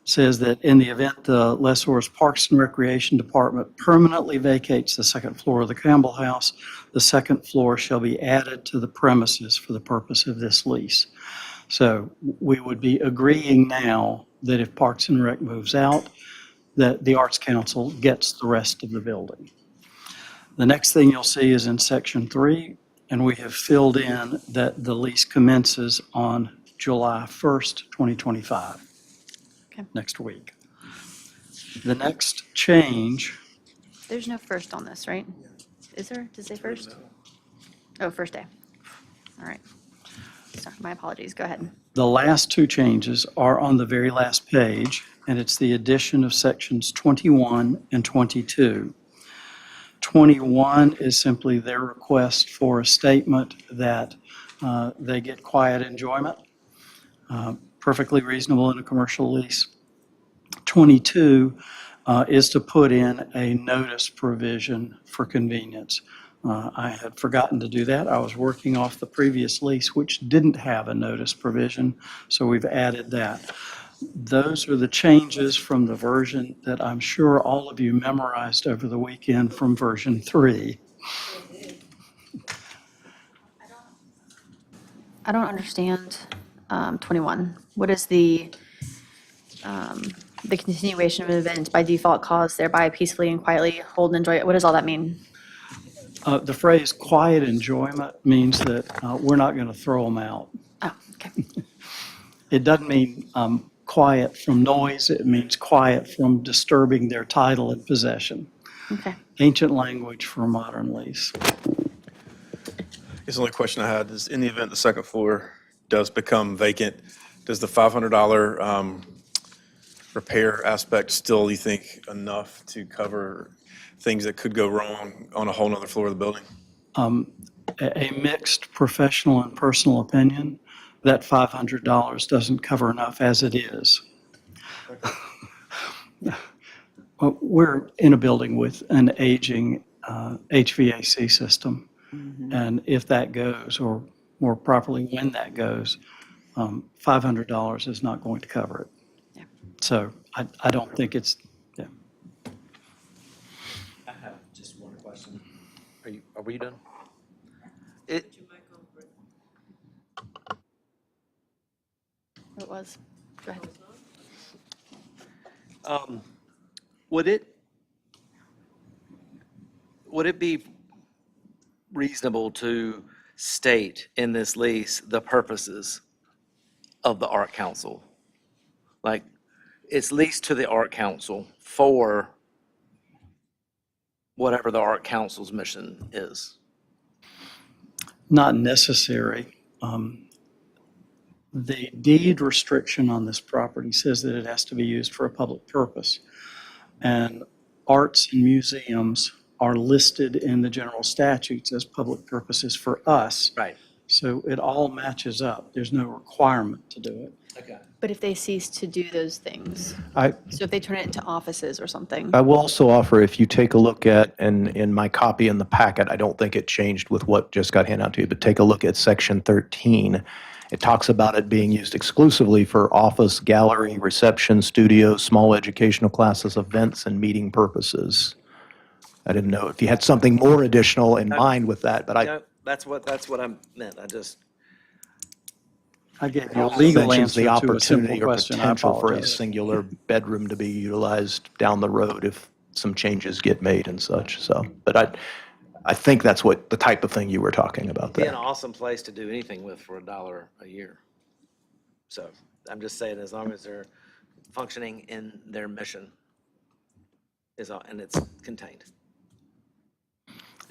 says that in the event the lessor's Parks and Recreation Department permanently vacates the second floor of the Campbell House, the second floor shall be added to the premises for the purpose of this lease. So we would be agreeing now that if Parks and Rec moves out, that the Arts Council gets the rest of the building. The next thing you'll see is in section 3, and we have filled in that the lease commences on July 1st, 2025, Okay. next week. The next change, There's no first on this, right? Is there? Does it say first? Oh, first day. All right. Sorry, my apologies. Go ahead. the last two changes are on the very last page, and it's the addition of sections 21 and 22. 21 is simply their request for a statement that they get quiet enjoyment, perfectly reasonable in a commercial lease. 22 is to put in a notice provision for convenience. I had forgotten to do that. I was working off the previous lease, which didn't have a notice provision, so we've added that. Those are the changes from the version that I'm sure all of you memorized over the weekend from version 3. I don't understand 21. What is the continuation of an event by default cause thereby peacefully and quietly hold and enjoy it? What does all that mean? The phrase quiet enjoyment means that we're not going to throw them out. Oh, okay. It doesn't mean quiet from noise. It means quiet from disturbing their title and possession. Okay. Ancient language for a modern lease. It's the only question I had is, in the event the second floor does become vacant, does the $500 repair aspect still, you think, enough to cover things that could go wrong on a whole nother floor of the building? A mixed professional and personal opinion, that $500 doesn't cover enough as it is. Well, we're in a building with an aging HVAC system. And if that goes, or more properly, when that goes, $500 is not going to cover it. Yeah. So I don't think it's, yeah. I have just one question. Are we done? It was. Go ahead. Would it be reasonable to state in this lease the purposes of the Art Council? Like, it's leased to the Art Council for whatever the Art Council's mission is. Not necessary. The deed restriction on this property says that it has to be used for a public purpose. And arts and museums are listed in the general statutes as public purposes for us. Right. So it all matches up. There's no requirement to do it. Okay. But if they cease to do those things, I, so if they turn it into offices or something, I will also offer, if you take a look at, and in my copy in the packet, I don't think it changed with what just got handed out to you, but take a look at section 13. It talks about it being used exclusively for office, gallery, reception, studio, small educational classes, events, and meeting purposes. I didn't know if you had something more additional in mind with that, but I No, that's what I meant. I gave you a legal mentions answer the to a simple opportunity or question. I potential for a apologize. singular bedroom to be utilized down the road if some changes get made and such, so. But I think that's what, the type of thing you were talking about Be an there. awesome place to do anything with for $1 a year. So I'm just saying, as long as they're functioning in their mission and it's contained.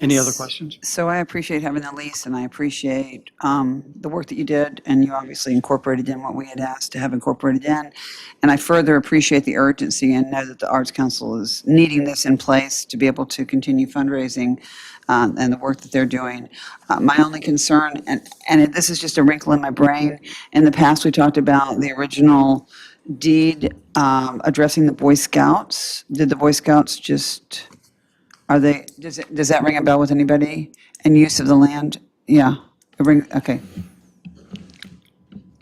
Any other questions? So I appreciate having the lease, and I appreciate the work that you did, and you obviously incorporated in what we had asked to have incorporated in. And I further appreciate the urgency and know that the Arts Council is needing this in place to be able to continue fundraising and the work that they're doing. My only concern, and this is just a wrinkle in my brain, in the past, we talked about the original deed addressing the Boy Scouts. Did the Boy Scouts just... does that ring a bell with anybody? And use of the land? Yeah, okay.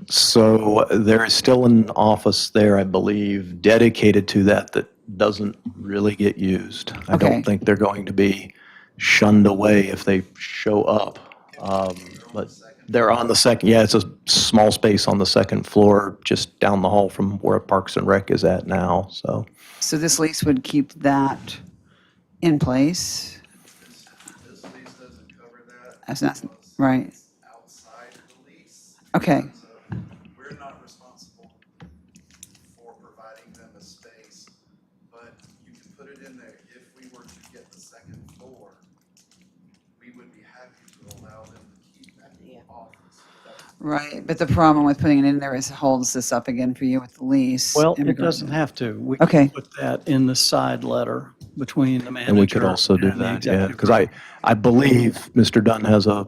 So there is still an office there, I believe, dedicated to that doesn't really get used. I Okay. don't think they're going to be shunned away if they show up. But they're on the second, yeah, it's a small space on the second floor, just down the hall from where Parks and Rec is at now, so. So this lease would keep that in place? This lease doesn't cover that. That's not, right, Outside the lease. okay, So we're not responsible for providing them a space, but you can put it in there. If we were to get the second floor, we would be happy to allow them to keep that office. right. But the problem with putting it in there is it holds this up again for you with the lease. Well, in it regards doesn't to- have to. We Okay. can put that in the side letter between the manager. And we could also do and the that, yeah, executive because I believe Mr. Dunn has a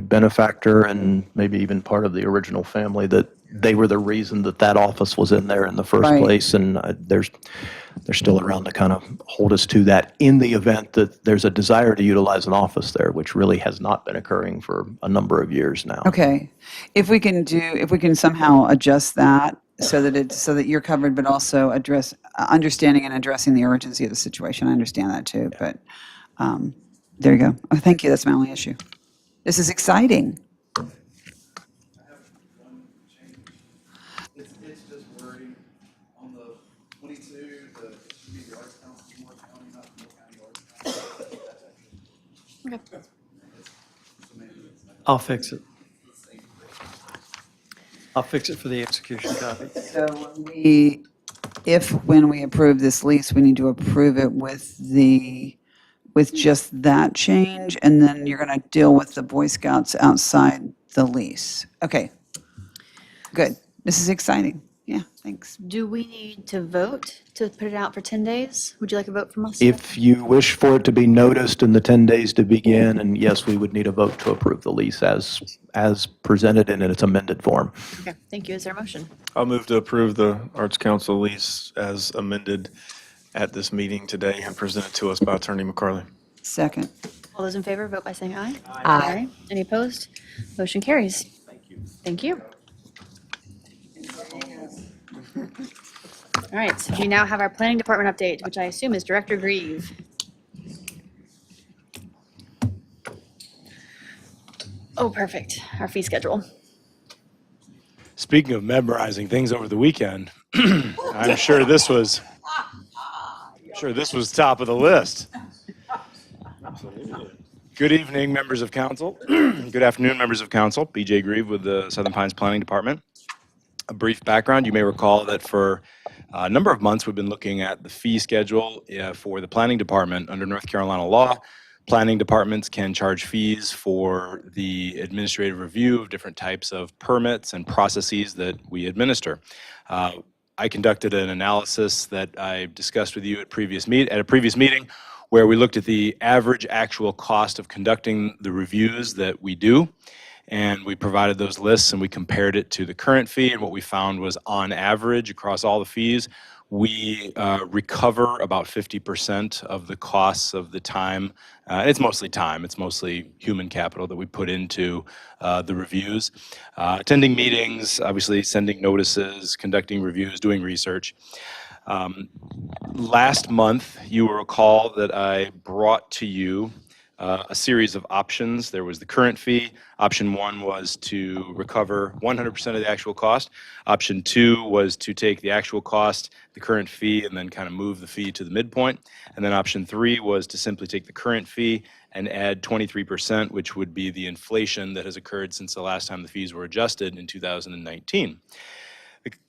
benefactor and maybe even part of the original family that they were the reason that office was in there in the first Right. place, and they're still around to kind of hold us to that in the event that there's a desire to utilize an office there, which really has not been occurring for a number of years now. Okay. If we can somehow adjust that so that you're covered, but also understanding and addressing the urgency of the situation. I understand that too, but there you go. Oh, thank you. That's my only issue. This is exciting. It's just wording on the 22, it should be the Arts Council of Moore County, not the Moore County Arts Council. That's actually. I'll fix it. I'll fix it for the execution copy. So when we if when we approve this lease, we need to approve it with just that change, and then you're going to deal with the Boy Scouts outside the lease. Okay, good. This is exciting. Yeah, thanks. Do we need to vote to put it out for 10 days? Would you like a vote from us? If you wish for it to be noticed and the 10 days to begin, and yes, we would need a vote to approve the lease as presented and in its amended form. Okay, thank you. Is there a motion? I'll move to approve the Arts Council lease as amended at this meeting today and presented to us by Attorney McCarley. Second. All those in favor, vote by saying aye. Aye. Any opposed? Motion carries. Thank you. Thank you. All right, so we now have our planning department update, which I assume is Director Grieve. Oh, perfect. Our fee schedule. Speaking of memorizing things over the weekend, I'm sure this was top of the list. Good evening, members of council. Good afternoon, members of council. BJ Grieve with the Southern Pines Planning Department. A brief background, you may recall that for a number of months we've been looking at the fee schedule for the planning department under North Carolina law. Planning departments can charge fees for the administrative review of different types of permits and processes that we administer. I conducted an analysis that I discussed with you at a previous meeting where we looked at the average actual cost of conducting the reviews that we do. And we provided those lists and we compared it to the current fee. And what we found was on average across all the fees, we recover about 50% of the costs of the time. It's mostly time. It's mostly human capital that we put into the reviews. Attending meetings, obviously sending notices, conducting reviews, doing research. Last month, you will recall that I brought to you a series of options. There was the current fee. Option 1 was to recover 100% of the actual cost. Option 2 was to take the actual cost, the current fee, and then kind of move the fee to the midpoint. And then option 3 was to simply take the current fee and add 23%, which would be the inflation that has occurred since the last time the fees were adjusted in 2019.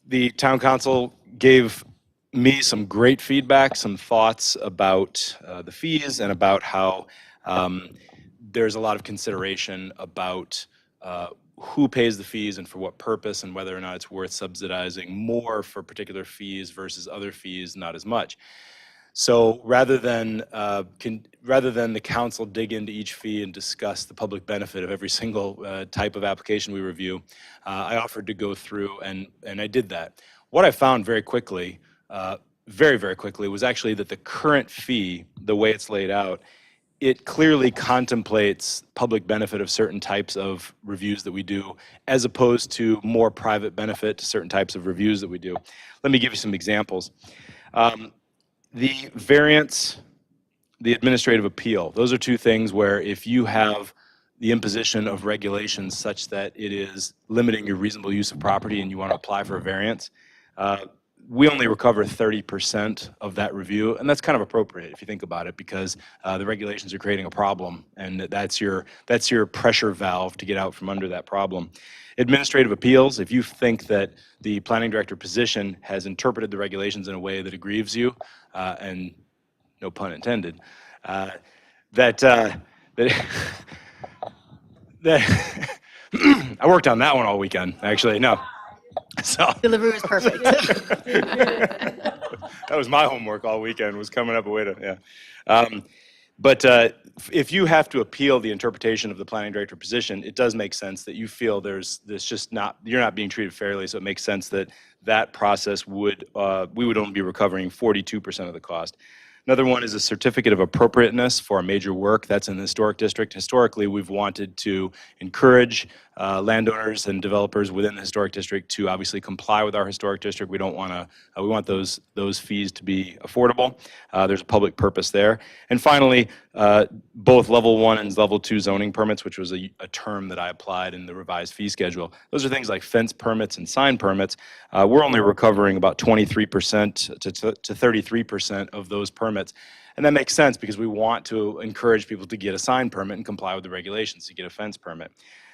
The town council gave me some great feedback, some thoughts about the fees and about how there's a lot of consideration about who pays the fees and for what purpose and whether or not it's worth subsidizing more for particular fees versus other fees, not as much. So rather than the council dig into each fee and discuss the public benefit of every single type of application we review, I offered to go through and I did that. What I found very quickly, very quickly, was actually that the current fee, the way it's laid out, it clearly contemplates public benefit of certain types of reviews that we do, as opposed to more private benefit to certain types of reviews that we do. Let me give you some examples. The variance, the administrative appeal, those are two things where if you have the imposition of regulations such that it is limiting your reasonable use of property and you want to apply for a variance, we only recover 30% of that review, and that's kind of appropriate if you think about it, because the regulations are creating a problem, and that's your pressure valve to get out from under that problem. Administrative appeals, if you think that the planning director position has interpreted the regulations in a way that aggrieves you, and no pun intended, that I worked on that one all weekend, actually, no. So Delivery was perfect. that was my homework all weekend, was coming up a way to, yeah. But if you have to appeal the interpretation of the planning director position, it does make sense that you feel there's just not, you're not being treated fairly, so it makes sense that that process would, we would only be recovering 42% of the cost. Another one is a certificate of appropriateness for a major work. That's in the historic district. Historically, we've wanted to encourage landowners and developers within the historic district to obviously comply with our historic district. We don't want to. We want those fees to be affordable. There's a public purpose there. And finally, both level 1 and level 2 zoning permits, which was a term that I applied in the revised fee schedule. Those are things like fence permits and sign permits. We're only recovering about 23% to 33% of those permits. And that makes sense because we want to encourage people to get a sign permit and comply with the regulations to get a fence permit.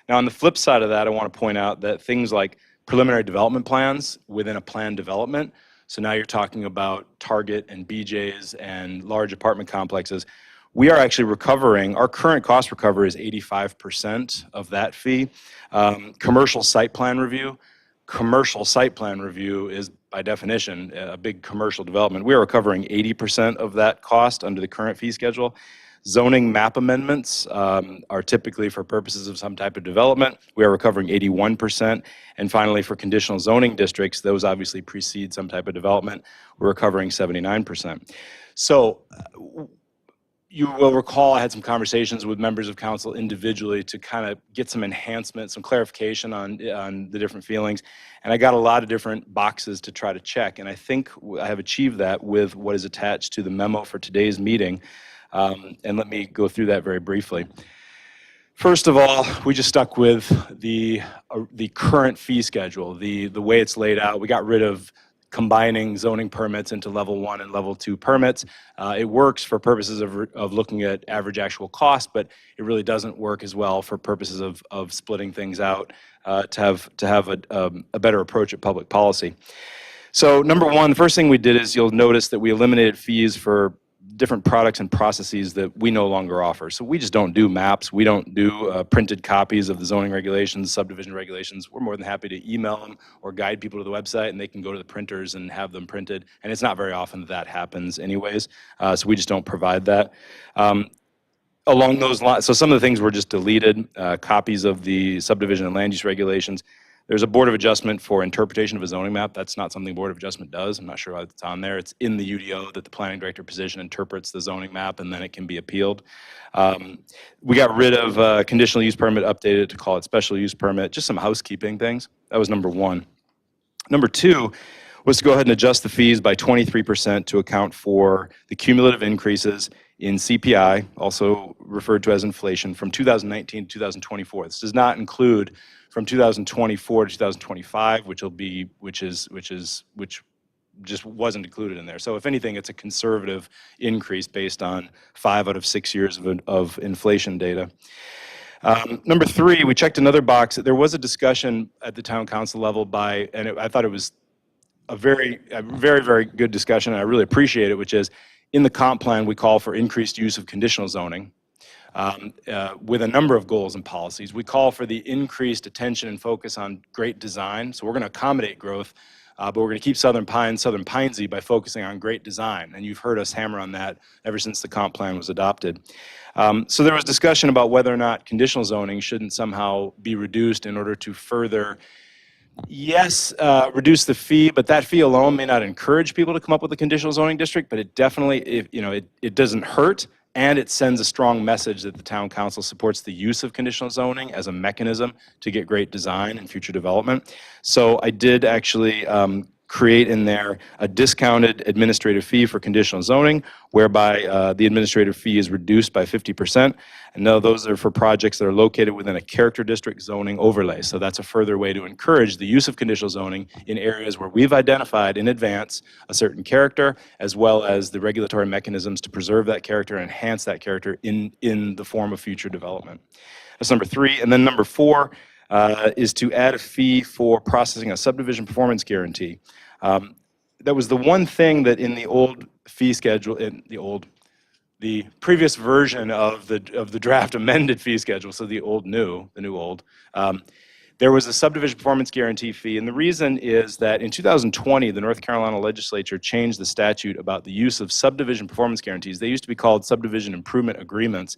Now, on the flip side of that, I want to point out that things like preliminary development plans within a planned development, So now you're talking about Target and BJ's and large apartment complexes. We are actually recovering, our current cost recovery is 85% of that fee. Commercial site plan review is by definition a big commercial development. We are recovering 80% of that cost under the current fee schedule. Zoning map amendments are typically for purposes of some type of development. We are recovering 81%. And finally, for conditional zoning districts, those obviously precede some type of development. We're recovering 79%. So you will recall I had some conversations with members of council individually to kind of get some enhancement, some clarification on the different feelings. And I got a lot of different boxes to try to check. And I think I have achieved that with what is attached to the memo for today's meeting. And let me go through that very briefly. First of all, we just stuck with the current fee schedule, the way it's laid out. We got rid of combining zoning permits into level 1 and level 2 permits. It works for purposes of looking at average actual cost, but it really doesn't work as well for purposes of splitting things out to have a better approach at public policy. So number one, the first thing we did is you'll notice that we eliminated fees for different products and processes that we no longer offer. So we just don't do maps. We don't do printed copies of the zoning regulations, subdivision regulations. We're more than happy to email them or guide people to the website, and they can go to the printers and have them printed. And it's not very often that happens anyways. So we just don't provide that. Along those lines, so some of the things were just deleted, copies of the subdivision and land use regulations. There's a Board of Adjustment for interpretation of a zoning map. That's not something Board of Adjustment does. I'm not sure why it's on there. It's in the UDO that the planning director position interprets the zoning map, and then it can be appealed. We got rid of conditional use permit, updated to call it special use permit, just some housekeeping things. That was number one. Number two was to go ahead and adjust the fees by 23% to account for the cumulative increases in CPI, also referred to as inflation, from 2019 to 2024. This does not include from 2024 to 2025, which just wasn't included in there. So if anything, it's a conservative increase based on 5 out of 6 years of inflation data. Number three, we checked another box. There was a discussion at the town council level I thought it was a very, very good discussion, and I really appreciate it, which is in the comp plan, we call for increased use of conditional zoning. With a number of goals and policies. We call for the increased attention and focus on great design. So we're going to accommodate growth, but we're going to keep Southern Pinesy by focusing on great design. And you've heard us hammer on that ever since the comp plan was adopted. So there was discussion about whether or not conditional zoning shouldn't somehow be reduced in order to further, reduce the fee, but that fee alone may not encourage people to come up with a conditional zoning district, but it definitely, it doesn't hurt. And it sends a strong message that the town council supports the use of conditional zoning as a mechanism to get great design and future development. So I did actually create in there a discounted administrative fee for conditional zoning, whereby the administrative fee is reduced by 50%. And no, those are for projects that are located within a character district zoning overlay. So that's a further way to encourage the use of conditional zoning in areas where we've identified in advance a certain character, as well as the regulatory mechanisms to preserve that character and enhance that character in the form of future development. That's number three. And then number four is to add a fee for processing a subdivision performance guarantee. That was the one thing that in the old fee schedule, the previous version of the draft amended fee schedule, so the new old, there was a subdivision performance guarantee fee. And the reason is that in 2020, the North Carolina legislature changed the statute about the use of subdivision performance guarantees. They used to be called subdivision improvement agreements.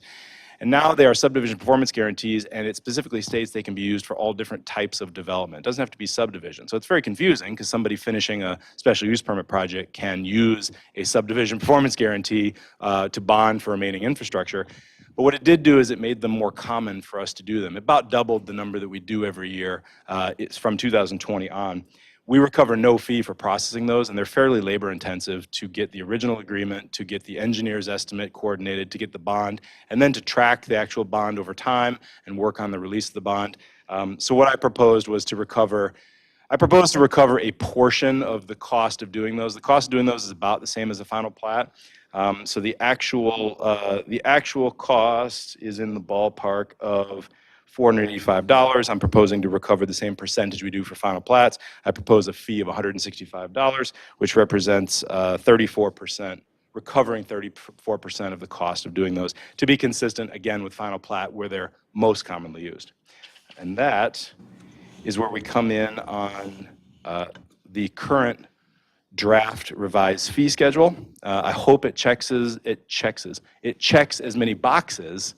And now they are subdivision performance guarantees, and it specifically states they can be used for all different types of development. It doesn't have to be subdivision. So it's very confusing because somebody finishing a special use permit project can use a subdivision performance guarantee to bond for remaining infrastructure. But what it did do is it made them more common for us to do them. It about doubled the number that we do every year. It's from 2020 on. We recover no fee for processing those, and they're fairly labor intensive to get the original agreement, to get the engineer's estimate coordinated, to get the bond, and then to track the actual bond over time and work on the release of the bond. So what I proposed was to recover a portion of the cost of doing those. The cost of doing those is about the same as the final plat. So the actual cost is in the ballpark of $485. I'm proposing to recover the same percentage we do for final plats. I propose a fee of $165, which represents 34%, recovering 34% of the cost of doing those, to be consistent, again, with final plat where they're most commonly used. And that is where we come in on the current draft revised fee schedule. I hope it checks as many boxes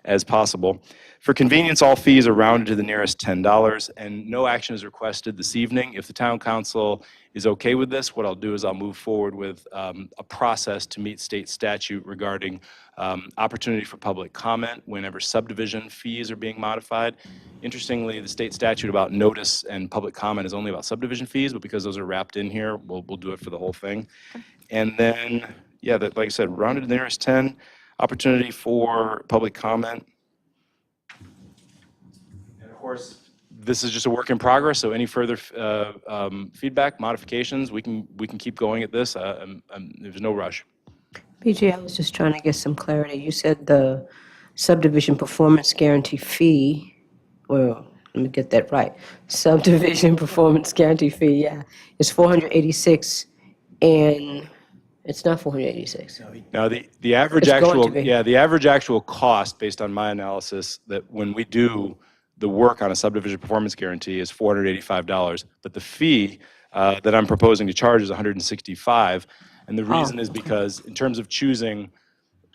as possible. For convenience, all fees are rounded to the nearest $10, and no action is requested this evening. If the town council is okay with this, what I'll do is I'll move forward with a process to meet state statute regarding opportunity for public comment whenever subdivision fees are being modified. Interestingly, the state statute about notice and public comment is only about subdivision fees, but because those are wrapped in here, we'll do it for the whole thing. And then, yeah, like I said, rounded to the nearest 10, opportunity for public comment. And of course, this is just a work in progress, so any further feedback, modifications, we can keep going at this. There's no rush. BJ, I was just trying to get some clarity. You said the subdivision performance guarantee fee, well, let me get that right. Subdivision performance guarantee fee, yeah, is $486, and it's not $486. Now, the average It's going actual, to be. yeah, the average actual cost, based on my analysis, that when we do the work on a subdivision performance guarantee is $485, but the fee that I'm proposing to charge is $165. And the reason is because in terms of choosing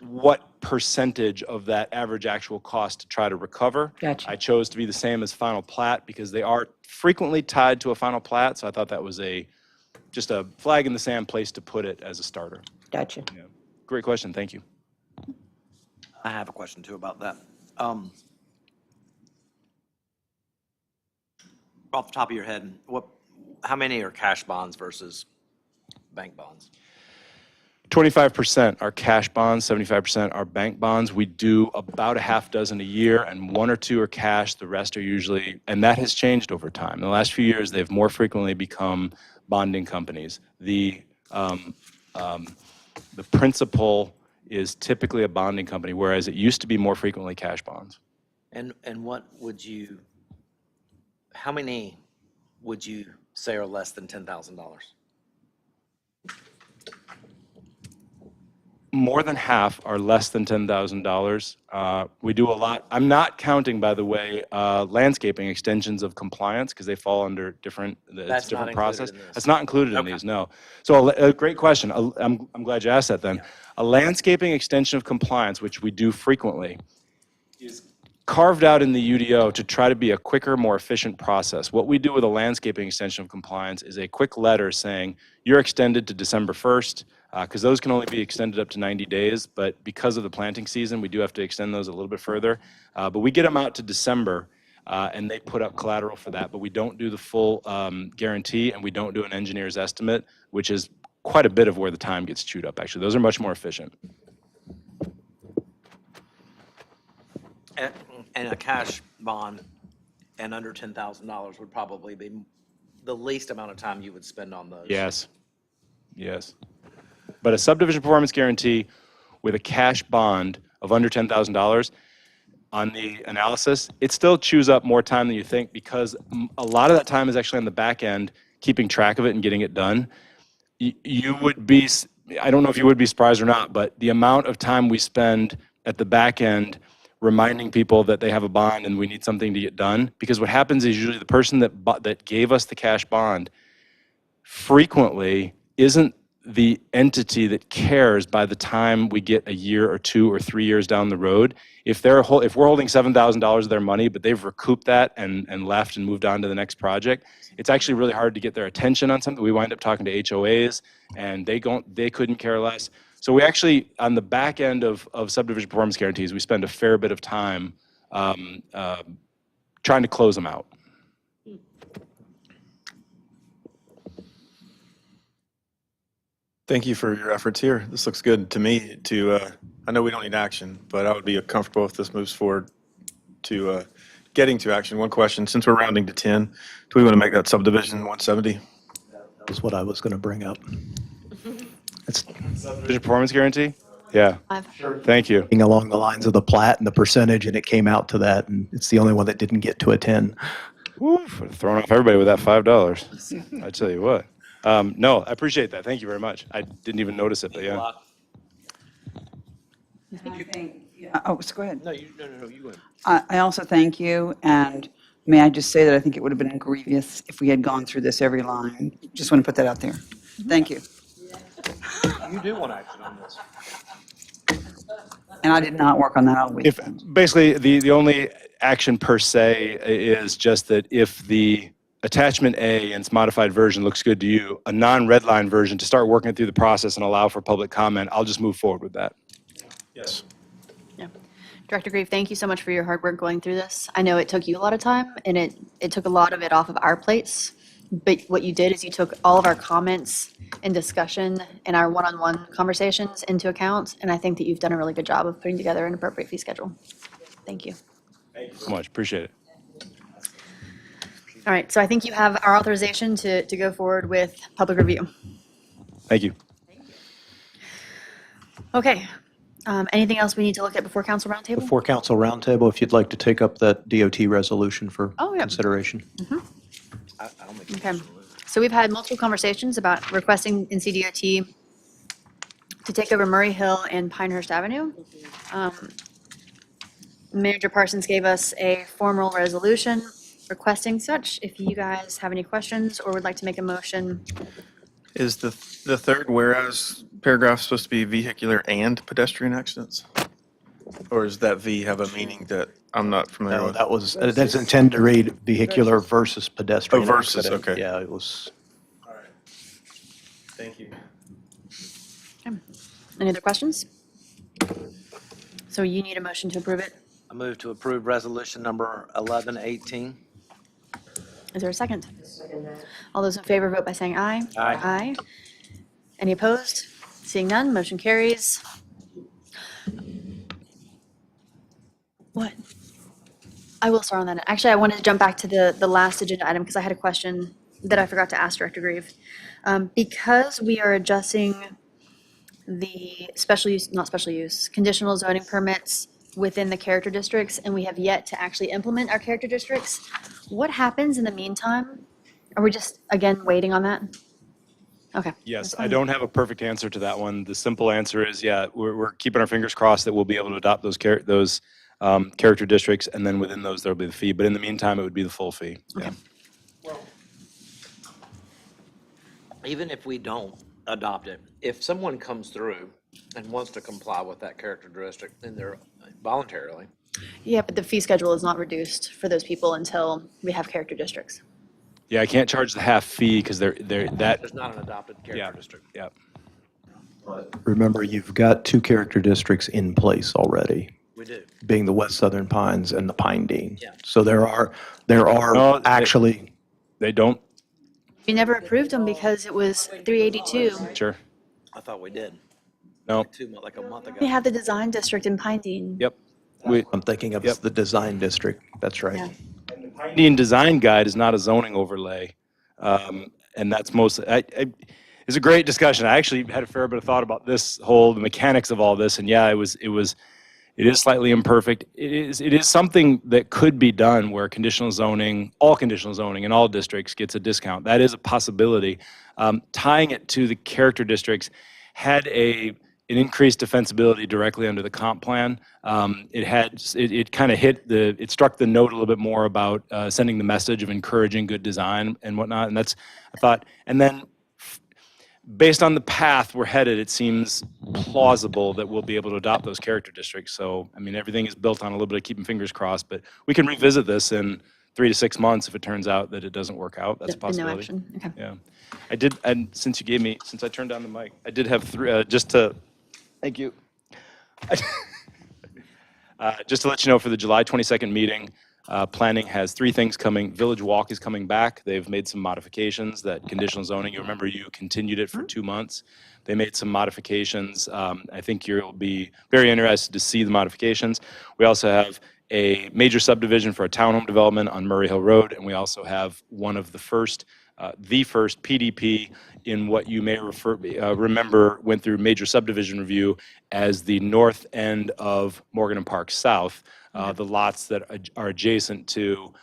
what percentage of that average actual cost to try to recover, Gotcha. I chose to be the same as final plat because they are frequently tied to a final plat. So I thought that was just a flag in the sand place to put it as a starter. Gotcha. Yeah. Great question. Thank you. I have a question too about that. Off the top of your head, how many are cash bonds versus bank bonds? 25% are cash bonds, 75% are bank bonds. We do about a half dozen a year, and 1 or 2 are cash. The rest are usually, and that has changed over time. In the last few years, they've more frequently become bonding companies. The principal is typically a bonding company, whereas it used to be more frequently cash bonds. And how many would you say are less than $10,000? More than half are less than $10,000. We do a lot. I'm not counting, by the way, landscaping extensions of compliance because they fall under different. That's not different included process. in this. That's not included in these. No. So a great question. I'm glad you asked that. Then, a landscaping extension of compliance, which we do frequently, is carved out in the UDO to try to be a quicker, more efficient process. What we do with a landscaping extension of compliance is a quick letter saying you're extended to December 1st. Because those can only be extended up to 90 days, but because of the planting season, we do have to extend those a little bit further. But we get them out to December, and they put up collateral for that, but we don't do the full guarantee, and we don't do an engineer's estimate, which is quite a bit of where the time gets chewed up, actually. Those are much more efficient. And a cash bond and under $10,000 would probably be the least amount of time you would spend on those. Yes. Yes. But a subdivision performance guarantee with a cash bond of under $10,000 on the analysis, it still chews up more time than you think because a lot of that time is actually on the back end, keeping track of it and getting it done. You would be, I don't know if you would be surprised or not, but the amount of time we spend at the back end reminding people that they have a bond and we need something to get done, because what happens is usually the person that gave us the cash bond frequently isn't the entity that cares by the time we get a year or 2 or 3 years down the road. If we're holding $7,000 of their money, but they've recouped that and left and moved on to the next project, it's actually really hard to get their attention on something. We wind up talking to HOAs, and they couldn't care less. So we actually, on the back end of subdivision performance guarantees, we spend a fair bit of time trying to close them out. Thank you for your efforts here. This looks good to me. I know we don't need action, but I would be comfortable if this moves forward to getting to action. One question, since we're rounding to 10, do we want to make that subdivision 170? That was what I was going to bring up. Subdivision performance guarantee? Yeah, thank you. Along the lines of the plat and the percentage, and it came out to that, and it's the only one that didn't get to a 10. Woo, would have thrown off everybody with that $5. I tell you what. No, I appreciate that. Thank you very much. I didn't even notice it, but yeah. Oh, so go ahead. No, you go ahead. I also thank you, and may I just say that I think it would have been grievous if we had gone through this every line. Just want to put that out there. Thank you. You do want action on this. And I did not work on that all If, weekend. basically, the only action per se is just that if the attachment A in its modified version looks good to you, a non-red line version to start working through the process and allow for public comment, I'll just move forward with that. Yes. Yeah. Director Grieve, thank you so much for your hard work going through this. I know it took you a lot of time, and it took a lot of it off of our plates. But what you did is you took all of our comments and discussion and our one-on-one conversations into account, and I think that you've done a really good job of putting together an appropriate fee schedule. Thank you. Thank you so much. Appreciate it. All right, so I think you have our authorization to go forward with public review. Thank you. Okay. Anything else we need to look at before council roundtable? Before council roundtable, if you'd like to take up that DOT resolution for Oh, yeah. consideration. I don't make a Okay. motion to remove. So we've had multiple conversations about requesting NCDOT to take over Murray Hill and Pinehurst Avenue. Manager Parsons gave us a formal resolution requesting such. If you guys have any questions or would like to make a motion, Is the third whereas paragraph supposed to be vehicular and pedestrian accidents? Or does that V have a meaning that I'm not familiar No, with? that's intended to read vehicular versus pedestrian. Oh, versus, accident. okay. Yeah, it was. All right. Thank you. any other questions? So you need a motion to approve it. I move to approve resolution number 1118. Is there a second? All those in favor vote by saying aye. Aye. Aye. Any opposed? Seeing none, motion carries. What? I will start on that. Actually, I wanted to jump back to the last agenda item because I had a question that I forgot to ask Director Grieve. Because we are adjusting the special use, not special use, conditional zoning permits within the character districts, and we have yet to actually implement our character districts, what happens in the meantime? Are we just, again, waiting on that? Okay. Yes, that's I fine. don't have a perfect answer to that one. The simple answer is, yeah, we're keeping our fingers crossed that we'll be able to adopt those character districts, and then within those, there'll be the fee. But in the meantime, it would be the full fee. Yeah. Even if we don't adopt it, if someone comes through and wants to comply with that character district, then they're voluntarily. Yeah, but the fee schedule is not reduced for those people until we have character districts. Yeah, I can't charge the half fee because that, There's not an adopted yeah, character district. yeah. Remember, you've got two character districts in place already, We do. being the West Southern Pines and the Pine Dean. Yeah. So there are No, actually, They don't? We never approved them because it was 382. Sure. I thought we did. No. Like a month ago. We have the design district in Pine Dean. Yep. I'm thinking of Yep. the design district. That's right. Yeah. Indian Design Guide is not a zoning overlay. And that's mostly, it's a great discussion. I actually had a fair bit of thought about the mechanics of all this. And yeah, it is slightly imperfect. It is something that could be done where conditional zoning, all conditional zoning in all districts gets a discount. That is a possibility. Tying it to the character districts had an increased defensibility directly under the comp plan. It kind of it struck the note a little bit more about sending the message of encouraging good design and whatnot. And that's, I thought, and then based on the path we're headed, it seems plausible that we'll be able to adopt those character districts. So, I mean, everything is built on a little bit of keeping fingers crossed, but we can revisit this in 3 to 6 months if it turns out that it doesn't work out. That's a No possibility. action. Okay. Yeah. I did, and since I turned down the mic, I did have three, thank you. Just to let you know, for the July 22nd meeting, planning has 3 things coming. Village Walk is coming back. They've made some modifications. That conditional zoning, you remember you continued it for 2 months. They made some modifications. I think you'll be very interested to see the modifications. We also have a major subdivision for a townhome development on Murray Hill Road, and we also have one of the first the first PDP in what you may remember went through major subdivision review as the north end of Morgan and Park South, the lots that are adjacent to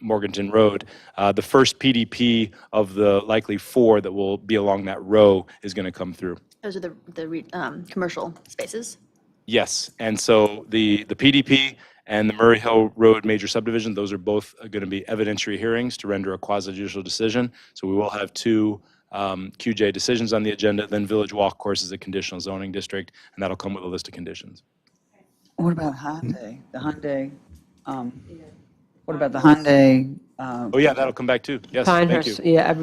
Morganton Road. The first PDP of the likely 4 that will be along that row is going to come through. Those are the commercial spaces. Yes, and so the PDP and the Murray Hill Road major subdivision, those are both going to be evidentiary hearings to render a quasi-judicial decision. So we will have 2 QJ decisions on the agenda. Then Village Walk, of course, is a conditional zoning district, and that'll come with a list of conditions. What about Hyundai? The Hyundai, what about the Hyundai? Oh, yeah, that'll come back too. Yes, thank you. Pinehurst, yeah,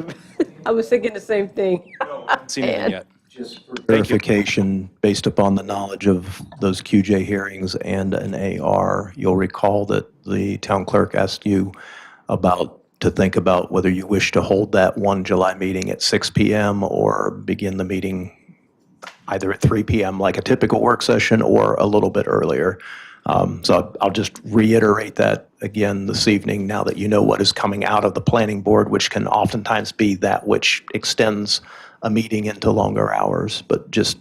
I was thinking the same thing. Haven't seen anything yet. Verification based upon the knowledge of those QJ hearings and an AR. You'll recall that the town clerk asked you to think about whether you wish to hold that 1 July meeting at 6 PM or begin the meeting either at 3 PM like a typical work session or a little bit earlier. So I'll just reiterate that again this evening, now that you know what is coming out of the planning board, which can oftentimes be that which extends a meeting into longer hours. But just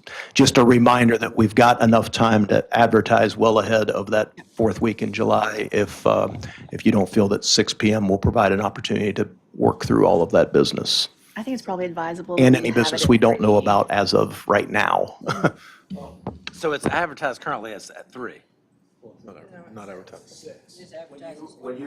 a reminder that we've got enough time to advertise well ahead of that 4th week in July if you don't feel that 6 PM will provide an opportunity to work through all of that business. I think it's probably advisable. that And we any have business it we at don't know 3. about as of right now. So it's advertised currently as at 3. Not advertised.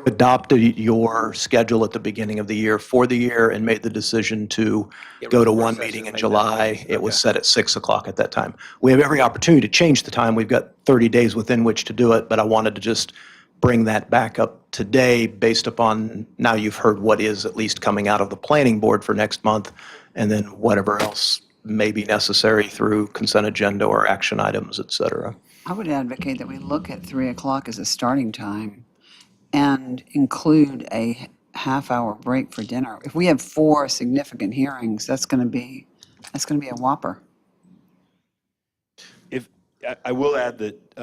Adopted your schedule at the beginning of the year for the year and made the decision to go to one meeting in July. It was set at 6 o'clock at that time. We have every opportunity to change the time. We've got 30 days within which to do it, but I wanted to just bring that back up today based upon now you've heard what is at least coming out of the planning board for next month, and then whatever else may be necessary through consent agenda or action items, et cetera. I would advocate that we look at 3 o'clock as a starting time and include a half-hour break for dinner. If we have 4 significant hearings, that's going to be a whopper. If I will add that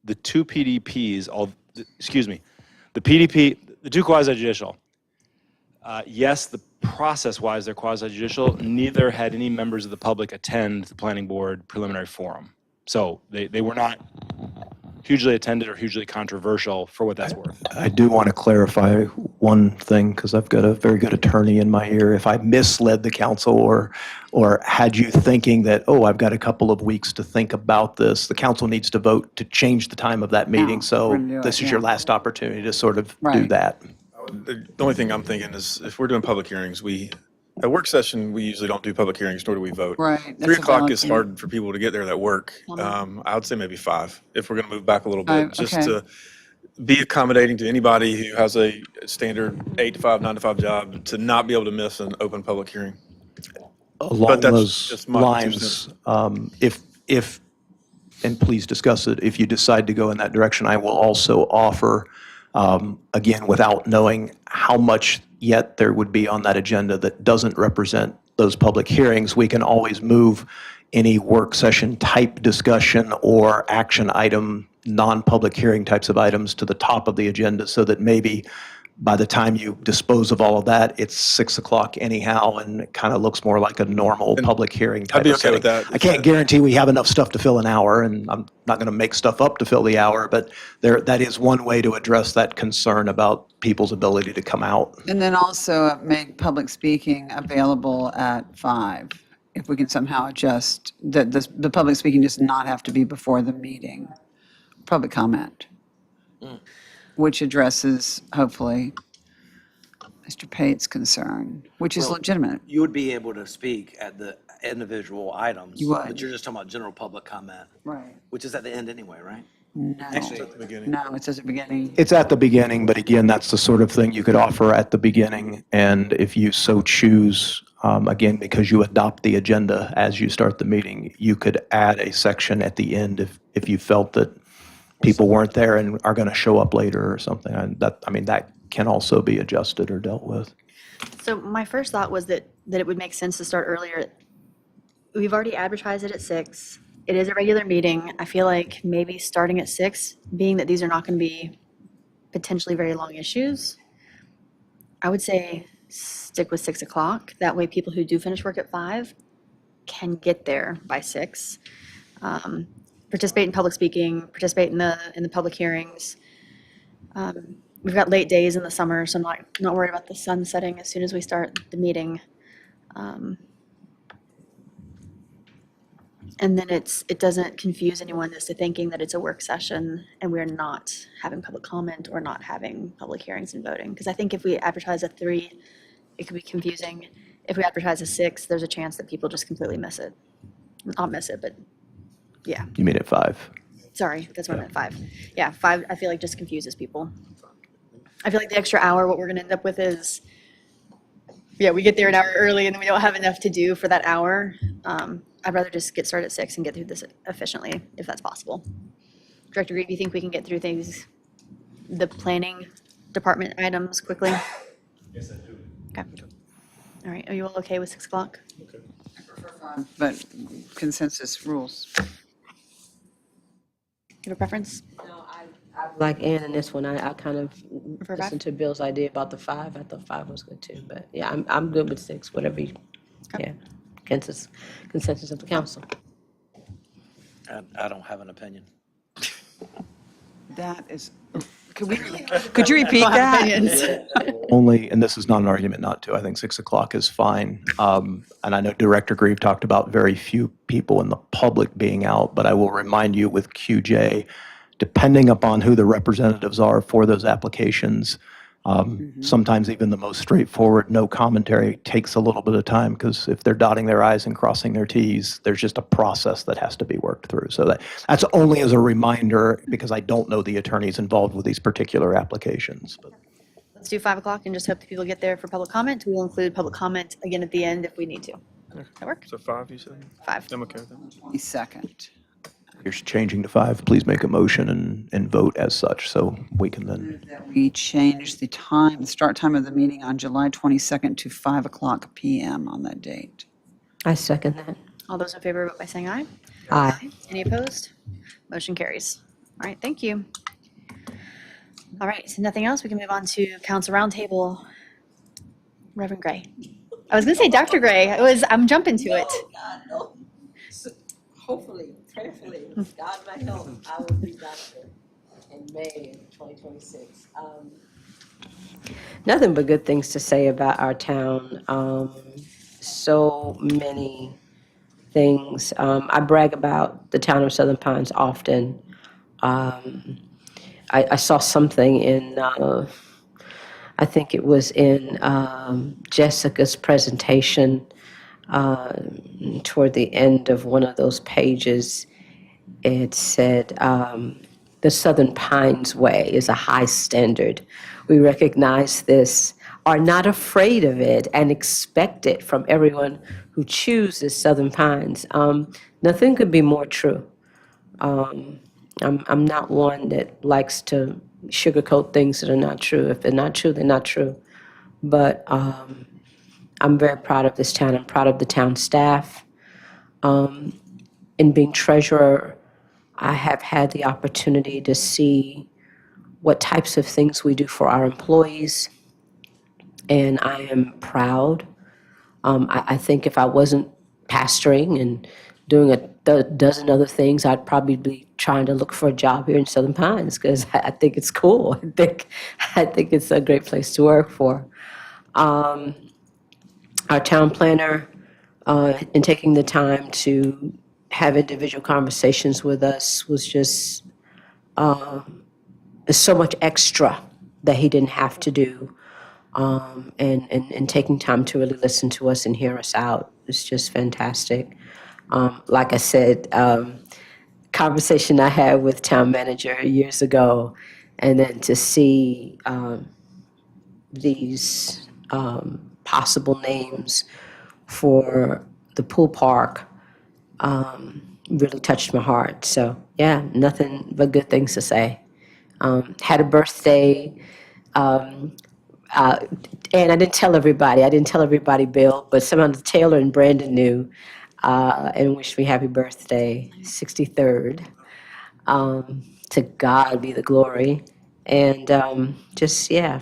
the 2 PDPs, the PDP, the 2 quasi-judicial, yes, the process-wise, they're quasi-judicial. Neither had any members of the public attend the planning board preliminary forum. So they were not hugely attended or hugely controversial for what that's worth. I do want to clarify one thing because I've got a very good attorney in my ear. If I misled the council or had you thinking that, oh, I've got a couple of weeks to think about this, the council needs to vote to change the time of that meeting. we're So gonna do it, this is your yeah. last opportunity to sort of do Right. that. The only thing I'm thinking is if we're doing public hearings, at work session, we usually don't do public hearings, nor do we vote. Right. 3 that's a o'clock valid is point. hard for people to get there that work. I would say maybe 5, if we're going to move back a little bit, 5, just okay. to be accommodating to anybody who has a standard 8 to 5, 9 to 5 job, to not be able to miss an open public hearing. Along that's those just my 2 lines, if, and please discuss it, if you decide to go in that direction, I will also offer, again, without knowing how much yet there would be on that agenda that doesn't represent those public hearings, we can always move any work session type discussion or action item, non-public hearing types of items to the top of the agenda so that maybe by the time you dispose of all of that, it's 6 o'clock anyhow, and it kind of looks more like a normal public hearing type I'd be of okay with setting. that. I can't guarantee we have enough stuff to fill an hour, and I'm not going to make stuff up to fill the hour, but that is one way to address that concern about people's ability to come out. And then also make public speaking available at 5. If we can somehow adjust, the public speaking does not have to be before the meeting. Public comment, which addresses, hopefully, Mr. Pate's concern, which is Well, legitimate. You would be able to speak at the individual items. You would. But you're just talking about general public comment, Right. which is at the end anyway, right? No. Actually, No, it says at the beginning. It's at the beginning, but again, that's the sort of thing you could offer at the beginning. And if you so choose, again, because you adopt the agenda as you start the meeting, you could add a section at the end if you felt that people weren't there and are going to show up later or something. And that can also be adjusted or dealt with. So my first thought was that it would make sense to start earlier. We've already advertised it at 6. It is a regular meeting. I feel like maybe starting at 6, being that these are not going to be potentially very long issues, I would say stick with 6 o'clock. That way people who do finish work at 5 can get there by 6. Participate in public speaking, participate in the public hearings. We've got late days in the summer, so I'm not worried about the sun setting as soon as we start the meeting. And then it doesn't confuse anyone as to thinking that it's a work session and we're not having public comment or not having public hearings and voting. Because I think if we advertise at 3, it could be confusing. If we advertise at 6, there's a chance that people just completely miss it. Not miss it, but yeah. You mean at 5? Sorry, that's what I meant, 5. Yeah, 5, I feel like just confuses people. I feel like the extra hour, what we're gonna end up with is, yeah, we get there an hour early and then we don't have enough to do for that hour. I'd rather just get started at 6 and get through this efficiently, if that's possible. Director Green, do you think we can get through the planning department items quickly? Yes, I do. Okay. All right, are you all okay with 6 o'clock? But consensus rules. You have a preference? No, like Ann in this one, I kind of Prefer 5? listened to Bill's idea about the 5. I thought 5 was good too, but yeah, I'm good with 6, whatever you, yeah. Consensus of the council. I don't have an opinion. That is, could you repeat that? Only, and this is not an argument not to, I think 6 o'clock is fine. And I know Director Grieve talked about very few people in the public being out, but I will remind you with QJ, depending upon who the representatives are for those applications, sometimes even the most straightforward, no commentary takes a little bit of time because if they're dotting their I's and crossing their T's, there's just a process that has to be worked through. So that's only as a reminder because I don't know the attorneys involved with these particular applications. But Let's do 5 o'clock and just hope that people get there for public comment. We'll include public comment again at the end if we need to. Does that work? So 5, you said? 5. I'm okay with that. 22nd. you're changing to 5, please make a motion and vote as such so we can then. That we change the start time of the meeting on July 22nd to 5 o'clock PM on that date. I second that. All those in favor, vote by saying aye. Aye. Any opposed? Motion carries. All right, thank you. All right, so nothing else, we can move on to council roundtable. Reverend Gray. I was gonna say Dr. Gray, I'm jumping to it. God, no. Hopefully, prayerfully, God my help, I will be doctor in May of 2026. Nothing but good things to say about our town. So many things. I brag about the town of Southern Pines often. I saw something in, I think it was in Jessica's presentation toward the end of one of those pages. It said, the Southern Pines Way is a high standard. We recognize this, are not afraid of it, and expect it from everyone who chooses Southern Pines. Nothing could be more true. I'm not one that likes to sugarcoat things that are not true. If they're not true, they're not true. But I'm very proud of this town. I'm proud of the town staff. In being treasurer, I have had the opportunity to see what types of things we do for our employees, and I am proud. I think if I wasn't pastoring and doing a dozen other things, I'd probably be trying to look for a job here in Southern Pines because I think it's cool. I think it's a great place to work for. Our town planner, in taking the time to have individual conversations with us, was just so much extra that he didn't have to do. And taking time to really listen to us and hear us out is just fantastic. Like I said, conversation I had with town manager years ago, and then to see these possible names for the pool park really touched my heart. So yeah, nothing but good things to say. Had a birthday, and I didn't tell everybody, Bill, but Samantha Taylor and Brandon knew, and wished me happy birthday, 63rd. To God be the glory. And just, yeah.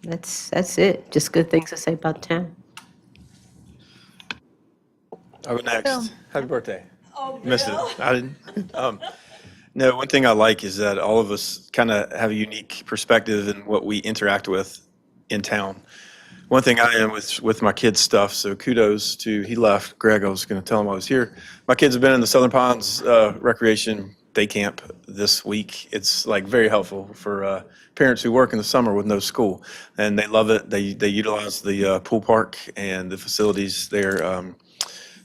That's it. Just good things to say about the town. I'll go next. Bill. Happy birthday. Missed it. I didn't. No, one thing I like is that all of us kind of have a unique perspective in what we interact with in town. One thing I am with my kids' stuff, so kudos to, he left, Greg, I was going to tell him I was here. My kids have been in the Southern Ponds Recreation Day Camp this week. It's like very helpful for parents who work in the summer with no school, and they love it. They utilize the pool park and the facilities there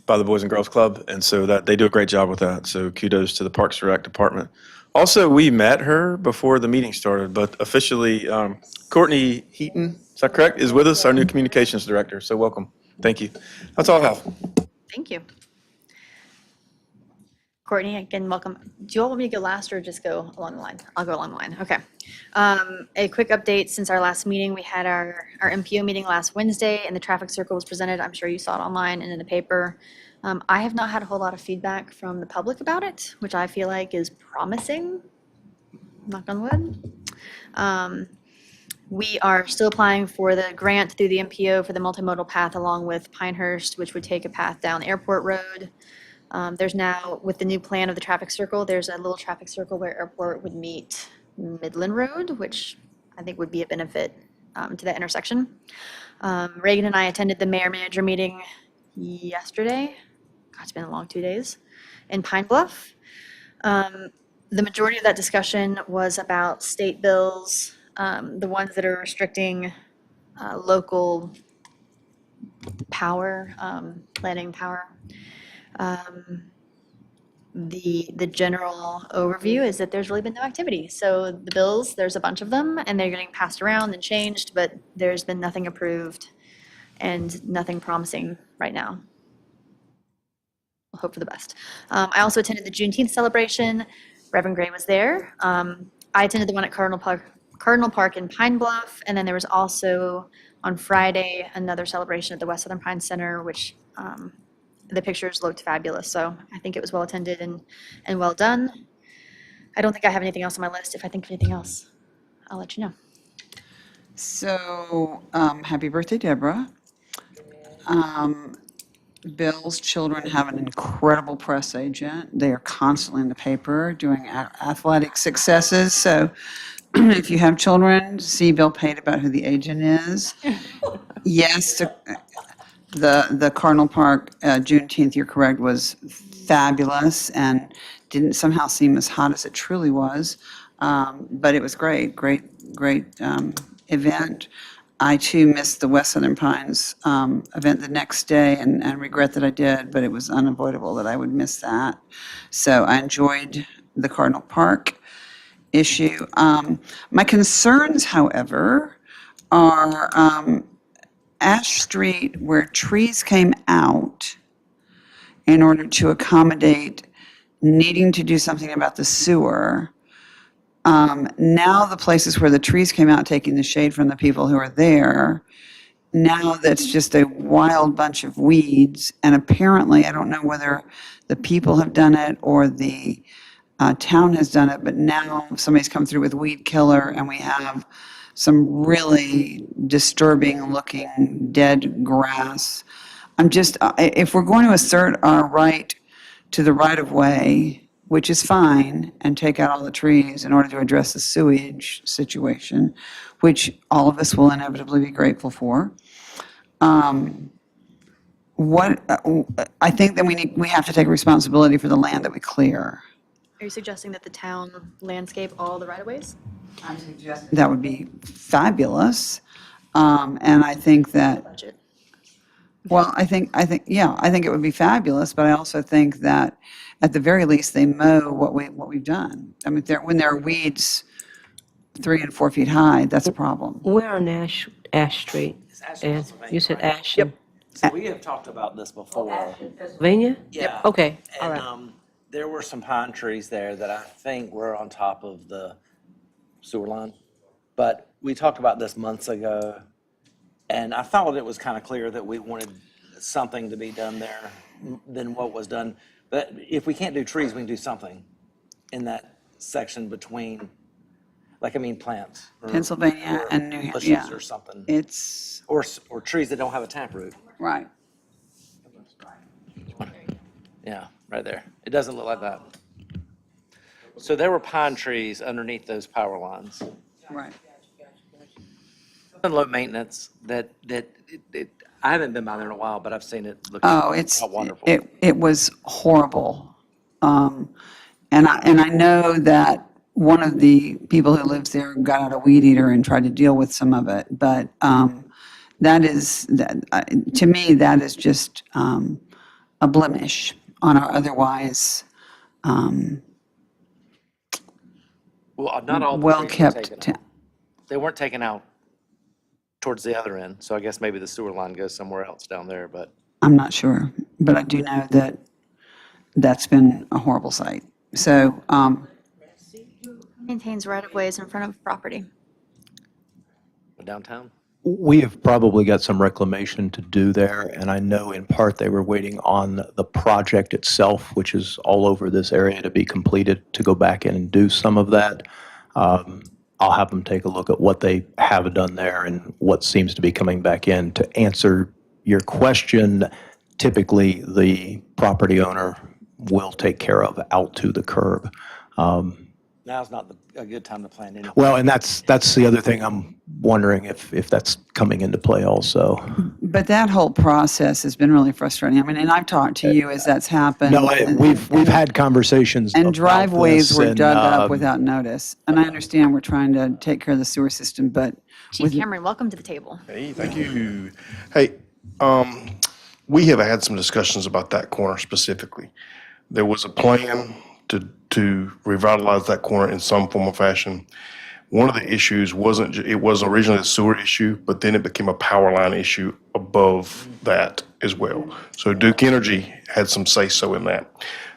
by the Boys and Girls Club, and so that they do a great job with that. So kudos to the Parks and Rec Department. Also, we met her before the meeting started, but officially, Courtney Heaton, is that correct, is with us, our new communications director. So welcome. Thank you. That's all I have. Thank you. Courtney, again, welcome. Do you all want me to go last or just go along the line? I'll go along the line. Okay. A quick update since our last meeting. We had our MPO meeting last Wednesday and the traffic circle was presented. I'm sure you saw it online and in the paper. I have not had a whole lot of feedback from the public about it, which I feel like is promising. Knock on wood. We are still applying for the grant through the MPO for the multimodal path along with Pinehurst, which would take a path down Airport Road. There's now, with the new plan of the traffic circle, there's a little traffic circle where Airport would meet Midland Road, which I think would be a benefit to that intersection. Reagan and I attended the mayor-manager meeting yesterday. God, it's been a long 2 days in Pine Bluff. The majority of that discussion was about state bills, the ones that are restricting local power, planning power. The general overview is that there's really been no activity. So the bills, there's a bunch of them, and they're getting passed around and changed, but there's been nothing approved and nothing promising right now. We'll hope for the best. I also attended the Juneteenth celebration. Reverend Gray was there. I attended the one at Cardinal Park in Pine Bluff, and then there was also on Friday another celebration at the West Southern Pine Center, which the pictures looked fabulous. So I think it was well attended and well done. I don't think I have anything else on my list. If I think of anything else, I'll let you know. So, happy birthday, Deborah. Bill's children have an incredible press agent. They are constantly in the paper doing athletic successes. So if you have children, see Bill Pate about who the agent is. Yes, the Cardinal Park Juneteenth, you're correct, was fabulous and didn't somehow seem as hot as it truly was. But it was great event. I too missed the West Southern Pines event the next day and regret that I did, but it was unavoidable that I would miss that. So I enjoyed the Cardinal Park issue. My concerns, however, are Ash Street, where trees came out in order to accommodate needing to do something about the sewer. Now the places where the trees came out, taking the shade from the people who are there, now that's just a wild bunch of weeds. And apparently, I don't know whether the people have done it or the town has done it, but now somebody's come through with weed killer and we have some really disturbing looking dead grass. I'm just, if we're going to assert our right to the right of way, which is fine, and take out all the trees in order to address the sewage situation, which all of us will inevitably be grateful for. I think that we have to take responsibility for the land that we clear. Are you suggesting that the town landscape all the right-of-ways? I'm suggesting that would be fabulous, and I think that. Budget. Well, I think it would be fabulous, but I also think that at the very least they mow what we've done. I mean, when there are weeds 3 and 4 feet high, that's a problem. Where on Ash Street? And you said Ash? Yep. So we have talked about this before. Pennsylvania? Yeah. Okay, all And right. there were some pine trees there that I think were on top of the sewer line. But we talked about this months ago, and I thought it was kind of clear that we wanted something to be done there than what was done. But if we can't do trees, we can do something in that section between, Like, I mean, plants. Pennsylvania and New Hampshire, Bushes yeah. or something. It's, Or trees that don't have a taproot. right. Yeah, right there. It doesn't look like that. So there were pine trees underneath those power lines. Right. And low maintenance I haven't been by there in a while, but I've seen it look Oh, it's, wonderful. it was horrible. And I know that one of the people who lives there got out a weed eater and tried to deal with some of it, but to me, that is just a blemish on our otherwise Well, not all the trees were well-kept taken town. out. They weren't taken out towards the other end, so I guess maybe the sewer line goes somewhere else down there, but I'm not sure, but I do know that that's been a horrible sight. So, Maintains right-of-ways in front of property. downtown. We have probably got some reclamation to do there, and I know in part they were waiting on the project itself, which is all over this area, to be completed, to go back in and do some of that. I'll have them take a look at what they have done there and what seems to be coming back in. To answer your question, typically the property owner will take care of out to the curb. Now's not a good time to plan anything. Well, and that's the other thing I'm wondering if that's coming into play also. but that whole process has been really frustrating. I mean, and I've talked to you as that's happened. No, and- we've had conversations And about driveways this, were and, dug up without notice. And I understand we're trying to take care of the sewer system, but Chief Cameron, welcome to the table. Hey, thank you. Hey, we have had some discussions about that corner specifically. There was a plan to revitalize that corner in some form or fashion. One of the issues it was originally a sewer issue, but then it became a power line issue above that as well. So Duke Energy had some say-so in that.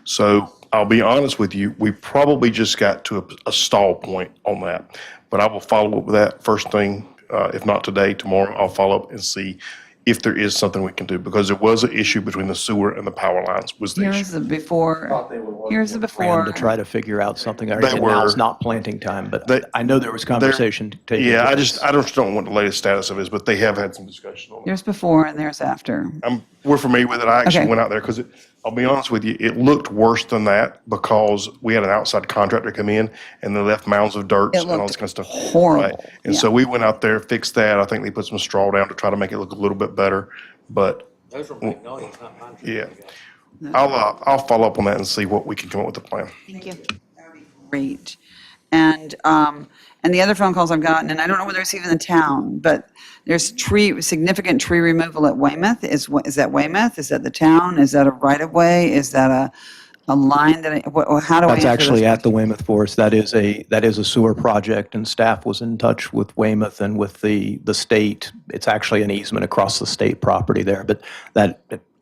So I'll be honest with you, we probably just got to a stall point on that. But I will follow up with that first thing, if not today, tomorrow, I'll follow up and see if there is something we can do, because there was an issue between the sewer and the power lines was the here's issue. the before, here's the plan before. to try to figure out something. They And now's were- not planting time, but They- I know there was conversation taking Yeah, I place. just don't know what the latest status of it is, but they have had some discussion on it. There's before and there's after. We're familiar with it. I actually Okay. went out there because I'll be honest with you, it looked worse than that because we had an outside contractor come in and they left mounds of dirt It and all looked this kind of stuff. horrible, Right. And so we went out there, fixed that. I think they put some straw down to try to make it look a little bit better, but Those were magnolias, not pine trees. yeah. I'll follow up on that and see what we can come up with a plan. Thank you. Great. And the other phone calls I've gotten, and I don't know whether it's even the town, but there's significant tree removal at Weymouth. Is that Weymouth? Is that the town? Is that a right-of-way? Is that a line that, how do I That's answer actually this? at the Weymouth Forest. That is a sewer project, and staff was in touch with Weymouth and with the state. It's actually an easement across the state property there, but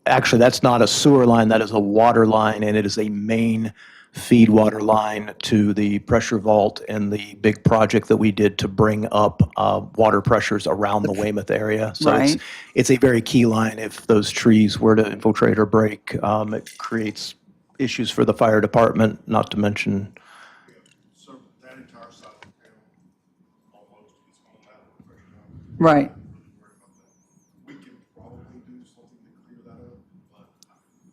actually, that's not a sewer line, that is a water line, and it is a main feed water line to the pressure vault and the big project that we did to bring up water pressures around the Weymouth area. So Right. it's a very key line. If those trees were to infiltrate or break, it creates issues for the fire department, not to mention, So that entire side of the town, almost, is on that pressure. Right. We can probably do something to clear that up, but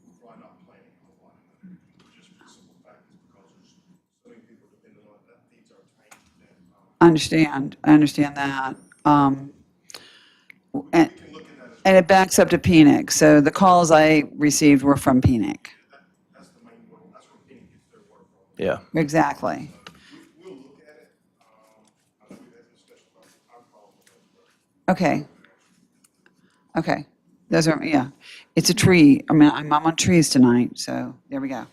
we're probably not planning on a lot of that. Just for the simple fact is because there's so many people depending on it, that feeds our tank. I understand that. And it backs up to Phoenix. So the calls I received were from Phoenix. That's the main one, that's where Penny gets their water from. yeah. Exactly. We'll look at it. I know we've had this discussion about our problem. Okay. Okay. Those are, yeah. It's a tree. I mean, I'm on trees tonight, so there we go.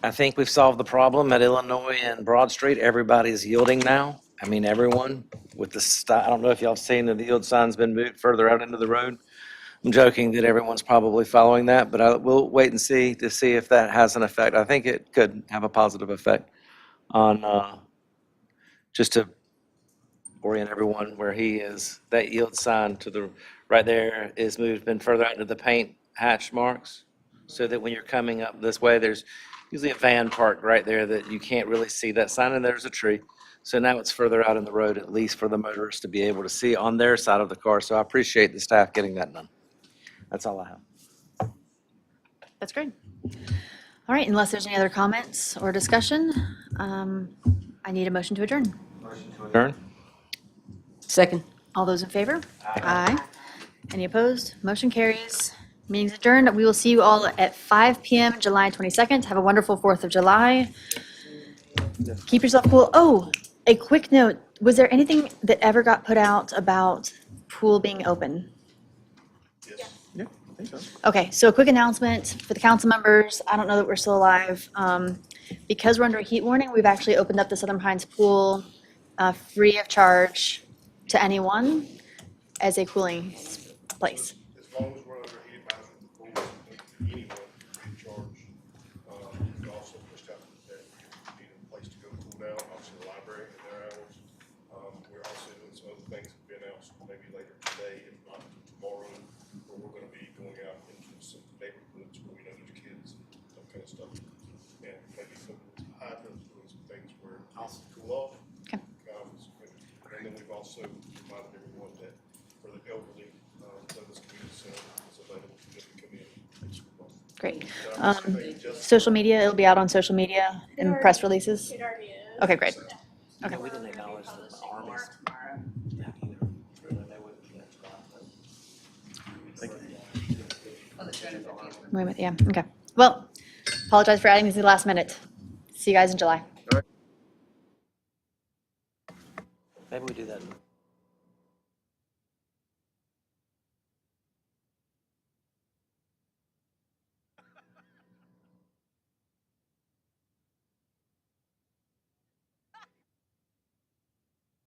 I think we've solved the problem at Illinois and Broad Street. Everybody's yielding now. I mean, everyone with I don't know if y'all have seen that the yield sign's been moved further out into the road. I'm joking that everyone's probably following that, but we'll wait and see to see if that has an effect. I think it could have a positive effect on, just to orient everyone where he is. That yield sign to the right there is moved, been further out into the paint hatch marks. so that when you're coming up this way, there's usually a van parked right there that you can't really see that sign, and there's a tree. So now it's further out in the road, at least for the motorists to be able to see on their side of the car. So I appreciate the staff getting that done. That's all I have. That's great. All right, unless there's any other comments or discussion, I need a motion to adjourn. Adjourn? Second. All those in favor? Aye. Any opposed? Motion carries. Meeting's adjourned. We will see you all at 5 PM, July 22nd. Have a wonderful 4th of July. Keep yourself cool. Oh, a quick note. Was there anything that ever got put out about pool being open? Yeah, I think so. Okay, so a quick announcement for the council members. I don't know that we're still alive. Because we're under a heat warning, we've actually opened up the Southern Pines Pool free of charge to anyone as a cooling place. As long as we're under heat management, the pool, anyone free of charge. We also pushed out that you need a place to go cool down, obviously the library in their hours. We're also doing some other things that will be announced maybe later today, if not tomorrow, where we're gonna be going out into some neighborhoods where we know there's kids, that kind of stuff. And maybe some hydrants, doing some things where it's cool off. Okay. And then we've also reminded everyone that for the elderly, Douglas Community Center is available for them to come in and school. Great. Social media, it'll be out on social media and press releases? It already is. Okay, great. Okay. We didn't acknowledge the armies. Yeah, okay. Well, apologize for adding this at the last minute. See you guys in July.